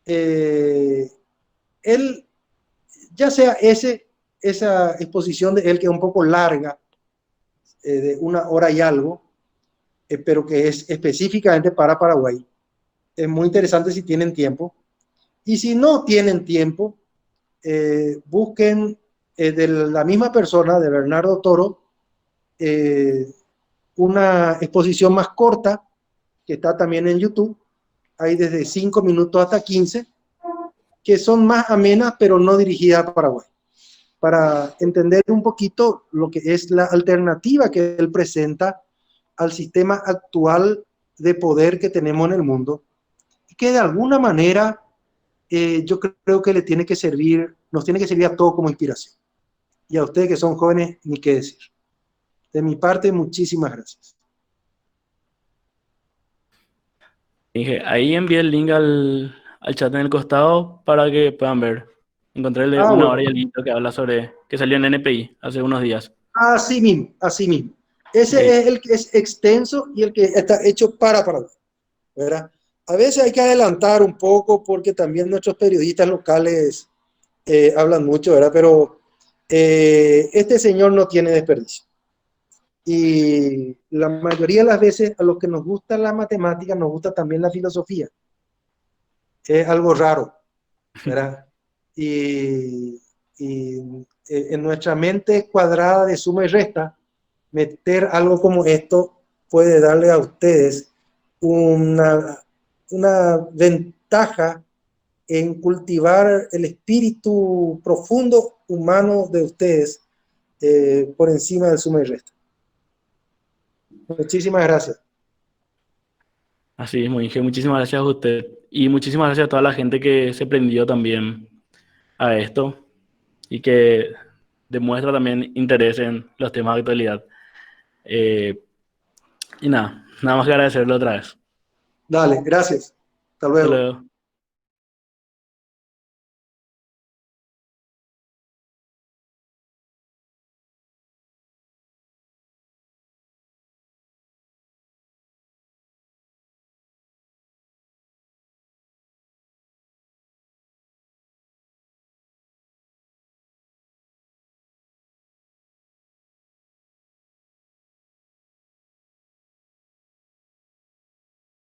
Él, ya sea esa exposición de él que es un poco larga, de 1 hora y algo, pero que es específicamente para Paraguay. Es muy interesante si tienen tiempo. Y si no tienen tiempo, busquen de la misma persona, de Bernardo Toro, una exposición más corta que está también en YouTube. Hay desde 5 minutos hasta 15, que son más amenas, pero no dirigidas a Paraguay, para entender un poquito lo que es la alternativa que él presenta al sistema actual de poder que tenemos en el mundo, y que de alguna manera yo creo que nos tiene que servir a todos como inspiración. Y a ustedes que son jóvenes, ni qué decir. De mi parte, muchísimas gracias. Dije, ahí envié el link al chat en el costado para que puedan ver. Encontré el de Ah, 1 hora y bueno, el que habla sobre, que salió en NPI hace unos días. así mismo, así mismo. Ese Ok. es el que es extenso y el que está hecho para Paraguay, ¿verdad? A veces hay que adelantar un poco porque también nuestros periodistas locales hablan mucho, ¿verdad? Pero este señor no tiene desperdicio. Y la mayoría de las veces a los que nos gusta la matemática nos gusta también la filosofía. Es algo raro, ¿verdad? Y en nuestra mente cuadrada de suma y resta, meter algo como esto puede darle a ustedes una ventaja en cultivar el espíritu profundo humano de ustedes por encima del suma y resta. Muchísimas gracias. Así mismo, dije, muchísimas gracias a usted. Y muchísimas gracias a toda la gente que se prendió también a esto y que demuestra también interés en los temas de actualidad. Y nada más que agradecerle otra vez. Dale, gracias. Hasta Hasta luego. luego.